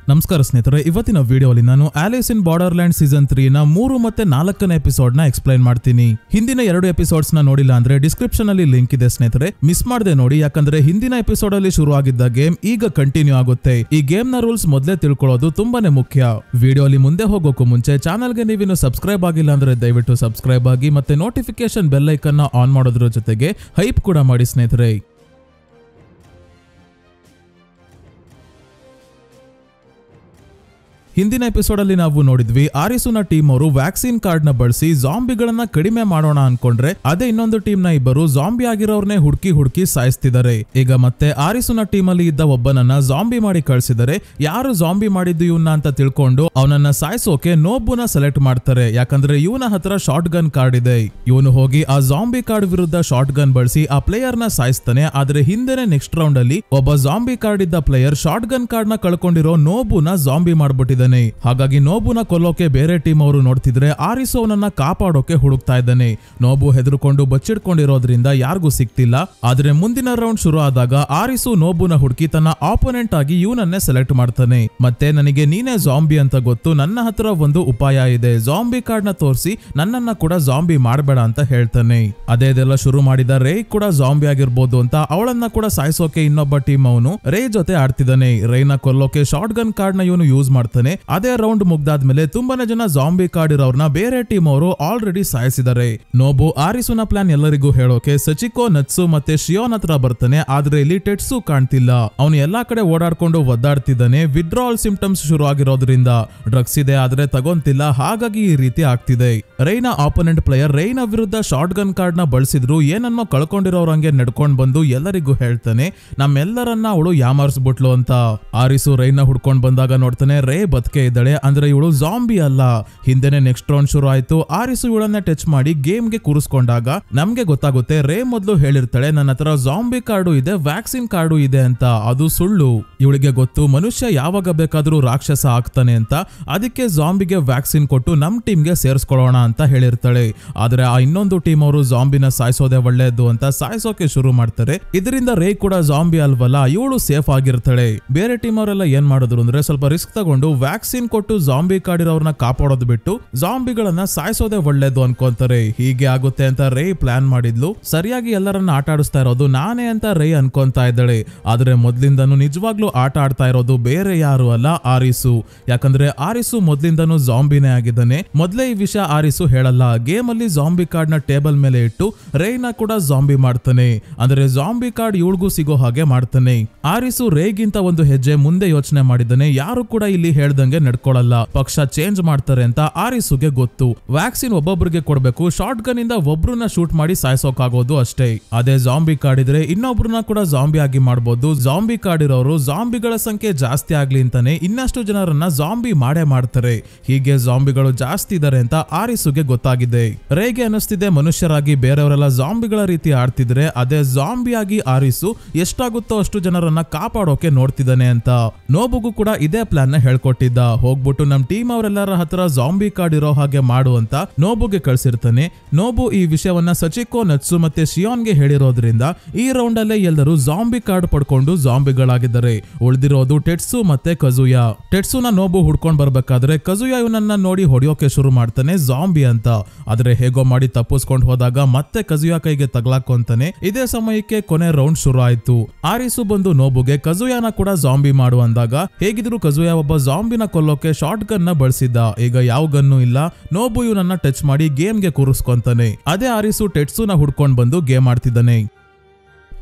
ನಮಸ್ಕಾರ ಸ್ನೇಹಿತರೆ, ಇವತ್ತಿನ ವಿಡಿಯೋಲಿ ನಾನು ಆಲಿಸ್ ಇನ್ ಬಾರ್ಡರ್ಲ್ಯಾಂಡ್ ಸೀಸನ್ 3 ನ 3 ಮತ್ತೆ 4ನೇ ಎಪಿಸೋಡ್ ನ ಎಕ್ಸ್ಪ್ಲೈನ್ ಮಾಡ್ತೀನಿ. ಹಿಂದಿನ 2 ಎಪಿಸೋಡ್ಸ್ ನ ನೋಡಿಲ್ಲ ಅಂದ್ರೆ ಡಿಸ್ಕ್ರಿಪ್ಷನ್ ಅಲ್ಲಿ ಲಿಂಕ್ ಇದೆ ಸ್ನೇಹಿತರೆ, ಮಿಸ್ ಮಾಡದೆ ನೋಡಿ. ಯಾಕಂದ್ರೆ ಹಿಂದಿನ ಎಪಿಸೋಡ್ ಅಲ್ಲಿ ಶುರು ಆಗಿದ್ದ ಗೇಮ್ ಈಗ ಕಂಟಿನ್ಯೂ ಆಗುತ್ತೆ. ಈ ಗೇಮ್ ನ ರೂಲ್ಸ್ ಮೊದಲೇ ತಿಳ್ಕೊಳ್ಳೋದು ತುಂಬಾನೇ ಮುಖ್ಯ. ವಿಡಿಯೋಲಿ ಮುಂದೆ ಹೋಗೋಕು ಮುಂಚೆ ಚಾನಲ್ ಗೆ ನೀವಿನ್ನು ಸಬ್ಸ್ಕ್ರೈಬ್ ಆಗಿಲ್ಲ ಅಂದ್ರೆ ದಯವಿಟ್ಟು ಸಬ್ಸ್ಕ್ರೈಬ್ ಆಗಿ, ಮತ್ತೆ ನೋಟಿಫಿಕೇಶನ್ ಬೆಲ್ ಐಕನ್ ನ ಆನ್ ಮಾಡೋದ್ರ ಜೊತೆಗೆ ಹೈಪ್ ಕೂಡ ಮಾಡಿ ಸ್ನೇಹಿತರೆ. ಹಿಂದಿನ ಎಪಿಸೋಡ್ ಅಲ್ಲಿ ನಾವು ನೋಡಿದ್ವಿ, ಆರಿಸುನ ಟೀಮ್ ಅವರು ವ್ಯಾಕ್ಸಿನ್ ಕಾರ್ಡ್ ನ ಬಳಸಿ ಜಾಂಬಿಗಳನ್ನ ಕಡಿಮೆ ಮಾಡೋಣ ಅನ್ಕೊಂಡ್ರೆ ಅದೇ ಇನ್ನೊಂದು ಟೀಮ್ ನ ಇಬ್ಬರು ಜಾಂಬಿ ಆಗಿರೋರ್ನೇ ಹುಡುಕಿ ಸಾಯಿಸ್ತಿದ್ದಾರೆ. ಈಗ ಮತ್ತೆ ಆರಿಸುನ ಟೀಮ್ ಅಲ್ಲಿ ಇದ್ದ ಒಬ್ಬನನ್ನ ಜಾಂಬಿ ಮಾಡಿ ಕಳ್ಸಿದರೆ, ಯಾರು ಜಾಂಬಿ ಮಾಡಿದ್ದು ಇವನ್ನ ಅಂತ ತಿಳ್ಕೊಂಡು ಅವನನ್ನ ಸಾಯಿಸೋಕೆ ನೋಬುನ ಸೆಲೆಕ್ಟ್ ಮಾಡ್ತಾರೆ. ಯಾಕಂದ್ರೆ ಇವನ ಹತ್ರ ಶಾರ್ಟ್ ಗನ್ ಕಾರ್ಡ್ ಇದೆ. ಇವನು ಹೋಗಿ ಆ ಜಾಂಬಿ ಕಾರ್ಡ್ ವಿರುದ್ಧ ಶಾರ್ಟ್ ಗನ್ ಬಳಸಿ ಆ ಪ್ಲೇಯರ್ ನ ಸಾಯಿಸ್ತಾನೆ. ಆದ್ರೆ ಹಿಂದೆನೆ ನೆಕ್ಸ್ಟ್ ರೌಂಡ್ ಅಲ್ಲಿ ಒಬ್ಬ ಜಾಂಬಿ ಕಾರ್ಡ್ ಇದ್ದ ಪ್ಲೇಯರ್ ಶಾರ್ಟ್ ಗನ್ ಕಾರ್ಡ್ ನ ಕಳ್ಕೊಂಡಿರೋ ನೋಬುನ ಜಾಂಬಿ ಮಾಡ್ಬಿಟ್ಟಿದ್ದಾನೆ. ಹಾಗಾಗಿ ನೋಬುನ ಕೊಲ್ಲೋಕೆ ಬೇರೆ ಟೀಮ್ ಅವರು ನೋಡ್ತಿದ್ರೆ ಆರಿಸು ಅವನನ್ನ ಕಾಪಾಡೋಕೆ ಹುಡುಕ್ತಾ ಇದ್ದಾನೆ. ನೋಬು ಹೆದರ್ಕೊಂಡು ಬಚ್ಚಿಡ್ಕೊಂಡಿರೋದ್ರಿಂದ ಯಾರಿಗೂ ಸಿಕ್ತಿಲ್ಲ. ಆದ್ರೆ ಮುಂದಿನ ರೌಂಡ್ ಶುರು ಆದಾಗ ಆರಿಸು ನೋಬುನ ಹುಡುಕಿ ತನ್ನ ಆಪೋನೆಂಟ್ ಆಗಿ ಇವನನ್ನೇ ಸೆಲೆಕ್ಟ್ ಮಾಡ್ತಾನೆ. ಮತ್ತೆ ನನಗೆ ನೀನೇ ಜಾಂಬಿ ಅಂತ ಗೊತ್ತು, ನನ್ನ ಹತ್ರ ಒಂದು ಉಪಾಯ ಇದೆ, ಜಾಂಬಿ ಕಾರ್ಡ್ ನ ತೋರಿಸಿ ನನ್ನನ್ನ ಕೂಡ ಜಾಂಬಿ ಮಾಡಬೇಡ ಅಂತ ಹೇಳ್ತಾನೆ. ಅದೆಲ್ಲ ಶುರು ಮಾಡಿದ ರೇ ಕೂಡ ಜಾಂಬಿ ಆಗಿರ್ಬೋದು ಅಂತ ಅವಳನ್ನ ಕೂಡ ಸಾಯಿಸೋಕೆ ಇನ್ನೊಬ್ಬ ಟೀಮ್ ಅವನು ರೇ ಜೊತೆ ಆಡ್ತಿದ್ದಾನೆ. ರೈನ ಕೊಲ್ಲೋಕೆ ಶಾರ್ಟ್ ಗನ್ ಕಾರ್ಡ್ ನ ಇವನು ಯೂಸ್ ಮಾಡ್ತಾನೆ. ಅದೇ ರೌಂಡ್ ಮುಗ್ದಾದ್ಮೇಲೆ ತುಂಬಾನೇ ಜನ ಜಾಂಬಿ ಕಾರ್ಡ್ ಇರೋರ್ನ ಬೇರೆ ಟೀಮ್ ಅವರು ಆಲ್ರೆಡಿ ಸಾಯಿಸಿದ್ದಾರೆ. ನೋಬು ಆರಿಸುನ ಪ್ಲಾನ್ ಎಲ್ಲರಿಗೂ ಹೇಳೋಕೆ ಸಚಿಕೋ, ನತ್ಸು ಮತ್ತೆ ಶಿಯೋನ್ ಹತ್ರ ಬರ್ತಾನೆ. ಆದ್ರೆ ಇಲ್ಲಿ ಟೆಟ್ಸು ಕಾಣ್ತಿಲ್ಲ. ಅವನು ಎಲ್ಲಾ ಕಡೆ ಓಡಾಡ್ಕೊಂಡು ಒದ್ದಾಡ್ತಿದ್ದಾನೆ. ವಿಡ್ರಾವಲ್ ಸಿಂಪ್ಟಮ್ಸ್ ಶುರು ಆಗಿರೋದ್ರಿಂದ ಡ್ರಗ್ಸ್ ಇದೆ ಆದ್ರೆ ತಗೊಂತಿಲ್ಲ, ಹಾಗಾಗಿ ಈ ರೀತಿ ಆಗ್ತಿದೆ. ರೈನ ಆಪೋನೆಂಟ್ ಪ್ಲೇಯರ್ ರೈನ ವಿರುದ್ಧ ಶಾರ್ಟ್ ಗನ್ ಕಾರ್ಡ್ ನ ಬಳಸಿದ್ರು ಏನನ್ನೋ ಕಳ್ಕೊಂಡಿರೋರಂಗೆ ನಡ್ಕೊಂಡ್ ಬಂದು ಎಲ್ಲರಿಗೂ ಹೇಳ್ತಾನೆ, ನಮ್ಮೆಲ್ಲರನ್ನ ಅವಳು ಯಾಮಾರಿಸ್ಬಿಟ್ಲು ಅಂತ. ಆರಿಸು ರೈನ ಹುಡ್ಕೊಂಡ್ ಬಂದಾಗ ನೋಡ್ತಾನೆ ರೇ ಬದುಕೆ ಇದ್ದಾಳೆ, ಅಂದ್ರೆ ಇವಳು ಜಾಂಬಿ ಅಲ್ಲ. ಹಿಂದೆನೆ ನೆಕ್ಸ್ಟ್ ರೌಂಡ್ ಶುರು ಆಯ್ತು. ಆರಿಸು ಇವಳನ್ನ ಟಚ್ ಮಾಡಿ ಗೇಮ್ ಗೆ ಕೂರಿಸ್ಕೊಂಡಾಗ ನಮ್ಗೆ ಗೊತ್ತಾಗುತ್ತೆ ರೇ ಮೊದಲು ಹೇಳಿರ್ತಾಳೆ ನನ್ನ ಹತ್ರ ಜಾಂಬಿ ಕಾರ್ಡು ಇದೆ, ವ್ಯಾಕ್ಸಿನ್ ಕಾರ್ಡು ಇದೆ ಅಂತ. ಅದು ಸುಳ್ಳು. ಇವಳಿಗೆ ಗೊತ್ತು ಮನುಷ್ಯ ಯಾವಾಗ ಬೇಕಾದ್ರೂ ರಾಕ್ಷಸ ಆಗ್ತಾನೆ ಅಂತ, ಅದಕ್ಕೆ ಜಾಂಬಿಗೆ ವ್ಯಾಕ್ಸಿನ್ ಕೊಟ್ಟು ನಮ್ ಟೀಮ್ಗೆ ಸೇರಿಸ್ಕೊಳ್ಳೋಣ ಅಂತ ಹೇಳಿರ್ತಾಳೆ. ಆದ್ರೆ ಆ ಇನ್ನೊಂದು ಟೀಮ್ ಅವರು ಜಾಂಬಿನ ಸಾಯಿಸೋದೇ ಒಳ್ಳೇದು ಅಂತ ಸಾಯಿಸೋಕೆ ಶುರು ಮಾಡ್ತಾರೆ. ಇದರಿಂದ ರೇ ಕೂಡ ಜಾಂಬಿ ಅಲ್ವಲ್ಲ, ಇವಳು ಸೇಫ್ ಆಗಿರ್ತಾಳೆ. ಬೇರೆ ಟೀಮ್ ಅವರೆಲ್ಲ ಏನ್ ಮಾಡಿದ್ರು ಅಂದ್ರೆ ಸ್ವಲ್ಪ ರಿಸ್ಕ್ ತಗೊಂಡು ವ್ಯಾಕ್ಸಿನ್ ಕೊಟ್ಟು ಜಾಂಬಿ ಕಾರ್ಡ್ ಇರೋರ್ನ ಕಾಪಾಡೋದು ಬಿಟ್ಟು ಜಾಂಬಿಗಳನ್ನ ಸಾಯಿಸೋದೇ ಒಳ್ಳೇದು ಅನ್ಕೊಂತಾರೆ. ಹೀಗೆ ಆಗುತ್ತೆ ಅಂತ ರೇ ಪ್ಲಾನ್ ಮಾಡಿದ್ಲು. ಸರಿಯಾಗಿ ಎಲ್ಲರನ್ನ ಆಟ ಆಡಿಸ್ತಾ ಇರೋದು ನಾನೇ ಅಂತ ರೇ ಅನ್ಕೊಂತಾ ಇದ್ದಾಳೆ. ಆದ್ರೆ ಮೊದ್ಲಿಂದನೂ ನಿಜವಾಗ್ಲೂ ಆಟ ಆಡ್ತಾ ಇರೋದು ಬೇರೆ ಯಾರು ಅಲ್ಲ, ಆರಿಸು. ಯಾಕಂದ್ರೆ ಆರಿಸು ಮೊದ್ಲಿಂದನೂ ಜಾಂಬಿನೇ ಆಗಿದ್ದಾನೆ. ಮೊದ್ಲೇ ಈ ವಿಷಯ ಆರಿಸು ಹೇಳಲ್ಲ. ಗೇಮ್ ಅಲ್ಲಿ ಜಾಂಬಿ ಕಾರ್ಡ್ ನ ಟೇಬಲ್ ಮೇಲೆ ಇಟ್ಟು ರೇನ ಕೂಡ ಜಾಂಬಿ ಮಾಡ್ತಾನೆ. ಅಂದ್ರೆ ಜಾಂಬಿ ಕಾರ್ಡ್ ಇವಳಿಗೂ ಸಿಗೋ ಹಾಗೆ ಮಾಡ್ತಾನೆ. ಆರಿಸು ರೇಗಿಂತ ಒಂದು ಹೆಜ್ಜೆ ಮುಂದೆ ಯೋಚನೆ ಮಾಡಿದ್ದಾನೆ. ಯಾರು ಕೂಡ ಇಲ್ಲಿ ಹೇಳ್ದಂಗೆ ನಡ್ಕೊಳ್ಳಲ್ಲ, ಪಕ್ಷ ಚೇಂಜ್ ಮಾಡ್ತಾರೆ ಅಂತ ಆರಿಸುಗೆ ಗೊತ್ತು. ವ್ಯಾಕ್ಸಿನ್ ಒಬ್ಬೊಬ್ರಿಗೆ ಕೊಡ್ಬೇಕು, ಶಾರ್ಟ್ ಗನ್ ಇಂದ ಒಬ್ರನ್ನ ಶೂಟ್ ಮಾಡಿ ಸಾಯಿಸೋಕಾಗೋದು ಅಷ್ಟೇ. ಅದೇ ಜಾಂಬಿ ಕಾರ್ಡ್ ಇದ್ರೆ ಇನ್ನೊಬ್ರನ್ನ ಕೂಡ ಜಾಂಬಿ ಆಗಿ ಮಾಡಬಹುದು. ಜಾಂಬಿ ಕಾರ್ಡ್ ಇರೋರು ಜಾಂಬಿಗಳ ಸಂಖ್ಯೆ ಜಾಸ್ತಿ ಆಗ್ಲಿ ಅಂತಾನೆ ಇನ್ನಷ್ಟು ಜನರನ್ನ ಜಾಂಬಿ ಮಾಡೇ ಮಾಡ್ತಾರೆ. ಹೀಗೆ ಜಾಂಬಿಗಳು ಜಾಸ್ತಿ ಇದಾರೆ ಅಂತ ಆರಿಸುಗೆ ಗೊತ್ತಾಗಿದೆ. ರೇಗೆ ಅನಿಸ್ತಿದೆ ಮನುಷ್ಯರಾಗಿ ಬೇರೆಯವರೆಲ್ಲ ಜಾಂಬಿಗಳ ರೀತಿ ಆಡ್ತಿದ್ರೆ ಅದೇ ಜಾಂಬಿ ಆಗಿ ಆರಿಸು ಎಷ್ಟಾಗುತ್ತೋ ಅಷ್ಟು ಜನರನ್ನ ಕಾಪಾಡೋಕೆ ನೋಡ್ತಿದ್ದಾನೆ ಅಂತ. ನೋಬುಗೂ ಕೂಡ ಇದೇ ಪ್ಲಾನ್ ನ ಹೇಳ್ಕೊಟ್ಟಿದ್ದ. ಹೋಗ್ಬಿಟ್ಟು ನಮ್ ಟೀಮ್ ಅವರೆಲ್ಲರ ಹತ್ರ ಜಾಂಬಿ ಕಾರ್ಡ್ ಇರೋ ಹಾಗೆ ಮಾಡು ಅಂತ ನೋಬುಗೆ ಕಳ್ಸಿರ್ತಾನೆ. ನೋಬು ಈ ವಿಷಯವನ್ನ ಸಚಿಕೋ, ನತ್ಸು ಮತ್ತೆ ಶಿಯೋನ್ಗೆ ಹೇಳಿರೋದ್ರಿಂದ ಈ ರೌಂಡ್ ಅಲ್ಲೇ ಎಲ್ಲರೂ ಜಾಂಬಿ ಕಾರ್ಡ್ ಪಡ್ಕೊಂಡು ಜಾಂಬಿಗಳಾಗಿದ್ದಾರೆ. ಉಳಿದಿರೋದು ಟೆಟ್ಸು ಮತ್ತೆ ಕಜುಯಾ. ಟೆಟ್ಸುನ ನೋಬು ಹುಡ್ಕೊಂಡ್ ಬರ್ಬೇಕಾದ್ರೆ ಕಜುಯಾ ಇವನನ್ನ ನೋಡಿ ಹೊಡೆಯೋಕೆ ಶುರು ಮಾಡ್ತಾನೆ ಜಾಂಬಿ ಅಂತ. ಆದ್ರೆ ಹೇಗೋ ಮಾಡಿ ತಪ್ಪಿಸ್ಕೊಂಡ್ ಹೋದಾಗ ಮತ್ತೆ ಕಜುಯಾ ಕೈಗೆ ತಗ್ಲಾಕೊಂತಾನೆ. ಇದೇ ಸಮಯಕ್ಕೆ ಕೊನೆ ರೌಂಡ್ ಶುರು ಆಯ್ತು. ಆರಿಸು ಬಂದು ನೋಬುಗೆ ಕಜುಯಾನ ಕೂಡ ಜಾಂಬಿ ಮಾಡು ಅಂದಾಗ ಹೇಗಿದ್ರು ಕಜುಯಾ ಒಬ್ಬ ಜಾಂಬಿನ ಕೊಲ್ಲೋಕೆ ಶಾರ್ಟ್ ಗನ್ ನ ಬಳಸಿದ್ದ. ಈಗ ಯಾವ ಗನ್ನು ಇಲ್ಲ. ನೋಬು ಇವನನ್ನ ಟಚ್ ಮಾಡಿ ಗೇಮ್ ಗೆ ಕೂರಿಸ್ಕೊಂತಾನೆ. ಅದೇ ಆರಿಸು ಟೆಟ್ಸುನ ಹುಡ್ಕೊಂಡ್ ಬಂದು ಗೇಮ್ ಆಡ್ತಿದ್ದಾನೆ.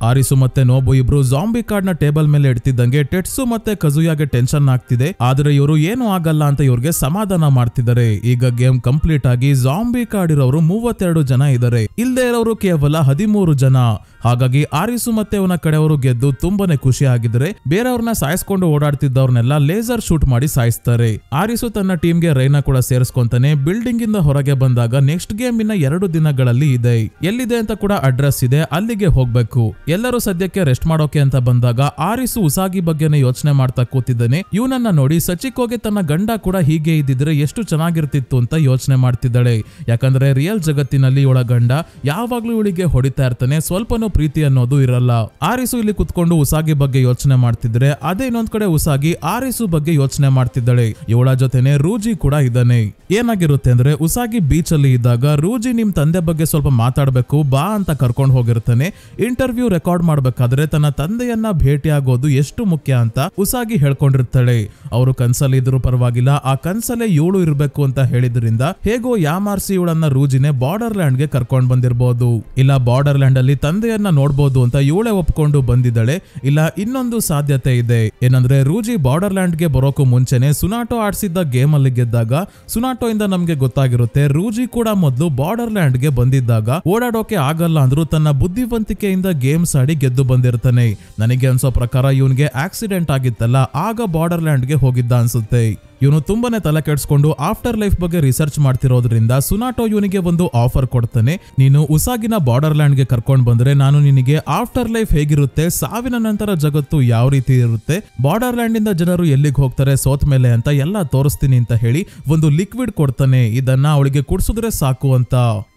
ಆರಿಸು ಮತ್ತೆ ನೋಬು ಇಬ್ರು ಜಾಂಬಿ ಕಾರ್ಡ್ ನ ಟೇಬಲ್ ಮೇಲೆ ಇಡ್ತಿದ್ದಂಗೆ ಟೆಟ್ಸು ಮತ್ತೆ ಕಜುಯಾಗೆ ಟೆನ್ಷನ್ ಆಗ್ತಿದೆ. ಆದ್ರೆ ಇವರು ಏನು ಆಗಲ್ಲ ಅಂತ ಇವ್ರಿಗೆ ಸಮಾಧಾನ ಮಾಡ್ತಿದ್ದಾರೆ. ಈಗ ಗೇಮ್ ಕಂಪ್ಲೀಟ್ ಆಗಿ ಜಾಂಬಿ ಕಾರ್ಡ್ ಇರೋರು 32 ಜನ ಇದ್ದಾರೆ, ಇಲ್ಲದೆ ಇರೋರು ಕೇವಲ 13 ಜನ. ಹಾಗಾಗಿ ಆರಿಸು ಮತ್ತೆ ಅವನ ಕಡೆಯವರು ಗೆದ್ದು ತುಂಬಾನೇ ಖುಷಿ ಆಗಿದ್ರೆ ಬೇರೆಯವ್ರನ್ನ ಸಾಯಿಸ್ಕೊಂಡು ಓಡಾಡ್ತಿದ್ದವ್ರನ್ನೆಲ್ಲ ಲೇಸರ್ ಶೂಟ್ ಮಾಡಿ ಸಾಯಿಸ್ತಾರೆ. ಆರಿಸು ತನ್ನ ಟೀಮ್ಗೆ ರೈನ ಕೂಡ ಸೇರಿಸ್ಕೊಂತಾನೆ. ಬಿಲ್ಡಿಂಗ್ ಇಂದ ಹೊರಗೆ ಬಂದಾಗ ನೆಕ್ಸ್ಟ್ ಗೇಮ್ ಇನ್ನ 2 ದಿನಗಳಲ್ಲಿ ಇದೆ. ಎಲ್ಲಿದೆ ಅಂತ ಕೂಡ ಅಡ್ರೆಸ್ ಇದೆ, ಅಲ್ಲಿಗೆ ಹೋಗ್ಬೇಕು. ಎಲ್ಲರೂ ಸದ್ಯಕ್ಕೆ ರೆಸ್ಟ್ ಮಾಡೋಕೆ ಅಂತ ಬಂದಾಗ ಆರಿಸು ಉಸಾಗಿ ಬಗ್ಗೆನೇ ಯೋಚನೆ ಮಾಡ್ತಾ ಕೂತಿದ್ದಾನೆ. ಇವನನ್ನ ನೋಡಿ ಸಚಿಕೋಗೆ ತನ್ನ ಗಂಡ ಕೂಡ ಹೀಗೆ ಇದ್ದಿದ್ರೆ ಎಷ್ಟು ಚೆನ್ನಾಗಿರ್ತಿತ್ತು ಅಂತ ಯೋಚನೆ ಮಾಡ್ತಿದ್ದಾಳೆ. ಯಾಕಂದ್ರೆ ರಿಯಲ್ ಜಗತ್ತಿನಲ್ಲಿ ಇವಳ ಗಂಡ ಯಾವಾಗ್ಲೂ ಇವಳಿಗೆ ಹೊಡಿತಾ ಇರ್ತಾನೆ, ಸ್ವಲ್ಪನೂ ಪ್ರೀತಿ ಅನ್ನೋದು ಇರಲ್ಲ. ಆರಿಸು ಇಲ್ಲಿ ಕುತ್ಕೊಂಡು ಉಸಾಗಿ ಬಗ್ಗೆ ಯೋಚನೆ ಮಾಡ್ತಿದ್ರೆ ಅದೇ ಇನ್ನೊಂದ್ ಕಡೆ ಉಸಾಗಿ ಆರಿಸು ಬಗ್ಗೆ ಯೋಚನೆ ಮಾಡ್ತಿದ್ದಾಳೆ. ಇವಳ ಜೊತೆನೆ ರೂಜಿ ಕೂಡ ಇದ್ದಾನೆ. ಏನಾಗಿರುತ್ತೆ ಅಂದ್ರೆ ಉಸಾಗಿ ಬೀಚ್ ಅಲ್ಲಿ ಇದ್ದಾಗ ರೂಜಿ ನಿಮ್ ತಂದೆ ಬಗ್ಗೆ ಸ್ವಲ್ಪ ಮಾತಾಡ್ಬೇಕು ಬಾ ಅಂತ ಕರ್ಕೊಂಡು ಹೋಗಿರ್ತಾನೆ. ಇಂಟರ್ವ್ಯೂ ರೆಕಾರ್ಡ್ ಮಾಡ್ಬೇಕಾದ್ರೆ ತನ್ನ ತಂದೆಯನ್ನ ಭೇಟಿಯಾಗೋದು ಎಷ್ಟು ಮುಖ್ಯ ಅಂತ ಉಸಾಗಿ ಹೇಳ್ಕೊಂಡಿರ್ತಾಳೆ. ಅವರು ಕನ್ಸಲ್ಲಿ ಇದ್ರು ಪರವಾಗಿಲ್ಲ, ಆ ಕನ್ಸಲ್ಲೇ ಇವಳು ಇರ್ಬೇಕು ಅಂತ ಹೇಳಿದ್ರಿಂದ ಹೇಗೋ ಯಾಮಾರ್ಸಿ ಇವಳನ್ನ ರೂಜಿನೇ ಬಾರ್ಡರ್ ಲ್ಯಾಂಡ್ ಗೆ ಕರ್ಕೊಂಡ್ ಬಂದಿರಬಹುದು. ಇಲ್ಲ ಬಾರ್ಡರ್ ಲ್ಯಾಂಡ್ ಅಲ್ಲಿ ತಂದೆಯನ್ನ ನೋಡ್ಬೋದು ಅಂತ ಇವಳೆ ಒಪ್ಕೊಂಡು ಬಂದಿದ್ದಾಳೆ. ಇಲ್ಲ ಇನ್ನೊಂದು ಸಾಧ್ಯತೆ ಇದೆ, ಏನಂದ್ರೆ ರೂಜಿ ಬಾರ್ಡರ್ ಲ್ಯಾಂಡ್ ಗೆ ಬರೋಕು ಮುಂಚೆನೆ ಸುನಾಟೋ ಆಡ್ಸಿದ್ದ ಗೇಮ್ ಅಲ್ಲಿ ಗೆದ್ದಾಗ ಸುನಾಟೋ ಇಂದ ನಮ್ಗೆ ಗೊತ್ತಾಗಿರುತ್ತೆ ರೂಜಿ ಕೂಡ ಮೊದಲು ಬಾರ್ಡರ್ ಲ್ಯಾಂಡ್ ಗೆ ಬಂದಿದ್ದಾಗ ಓಡಾಡೋಕೆ ಆಗಲ್ಲ ಅಂದ್ರೂ ತನ್ನ ಬುದ್ಧಿವಂತಿಕೆಯಿಂದ ಗೇಮ್ಸ್ ಆಡಿ ಗೆದ್ದು ಬಂದಿರ್ತಾನೆ. ನನಗೆ ಅನ್ಸೋ ಪ್ರಕಾರ ಇವನ್ಗೆ ಆಕ್ಸಿಡೆಂಟ್ ಆಗಿತ್ತಲ್ಲ, ಆಗ ಬಾರ್ಡರ್ ಲ್ಯಾಂಡ್ ಗೆ ಹೋಗಿದ್ದ ಅನ್ಸುತ್ತೆ. ಇವನು ತುಂಬಾನೇ ತಲೆ ಕೆಡಿಸ್ಕೊಂಡು ಆಫ್ಟರ್ ಲೈಫ್ ಬಗ್ಗೆ ರಿಸರ್ಚ್ ಮಾಡ್ತಿರೋದ್ರಿಂದ ಸುನಾಟೋ ಇವನಿಗೆ ಒಂದು ಆಫರ್ ಕೊಡ್ತಾನೆ. ನೀನು ಉಸಾಗಿನ ಬಾರ್ಡರ್ ಲ್ಯಾಂಡ್ ಗೆ ಕರ್ಕೊಂಡ್ ಬಂದ್ರೆ ನಾನು ನಿನಗೆ ಆಫ್ಟರ್ ಲೈಫ್ ಹೇಗಿರುತ್ತೆ, ಸಾವಿನ ನಂತರ ಜಗತ್ತು ಯಾವ ರೀತಿ ಇರುತ್ತೆ, ಬಾರ್ಡರ್ ಲ್ಯಾಂಡ್ ಇಂದ ಜನರು ಎಲ್ಲಿಗೆ ಹೋಗ್ತಾರೆ ಸೋತ್ ಮೇಲೆ ಅಂತ ಎಲ್ಲ ತೋರಿಸ್ತೀನಿ ಅಂತ ಹೇಳಿ ಒಂದು ಲಿಕ್ವಿಡ್ ಕೊಡ್ತಾನೆ. ಇದನ್ನ ಅವಳಿಗೆ ಕುಡಿಸಿದ್ರೆ ಸಾಕು ಅಂತ.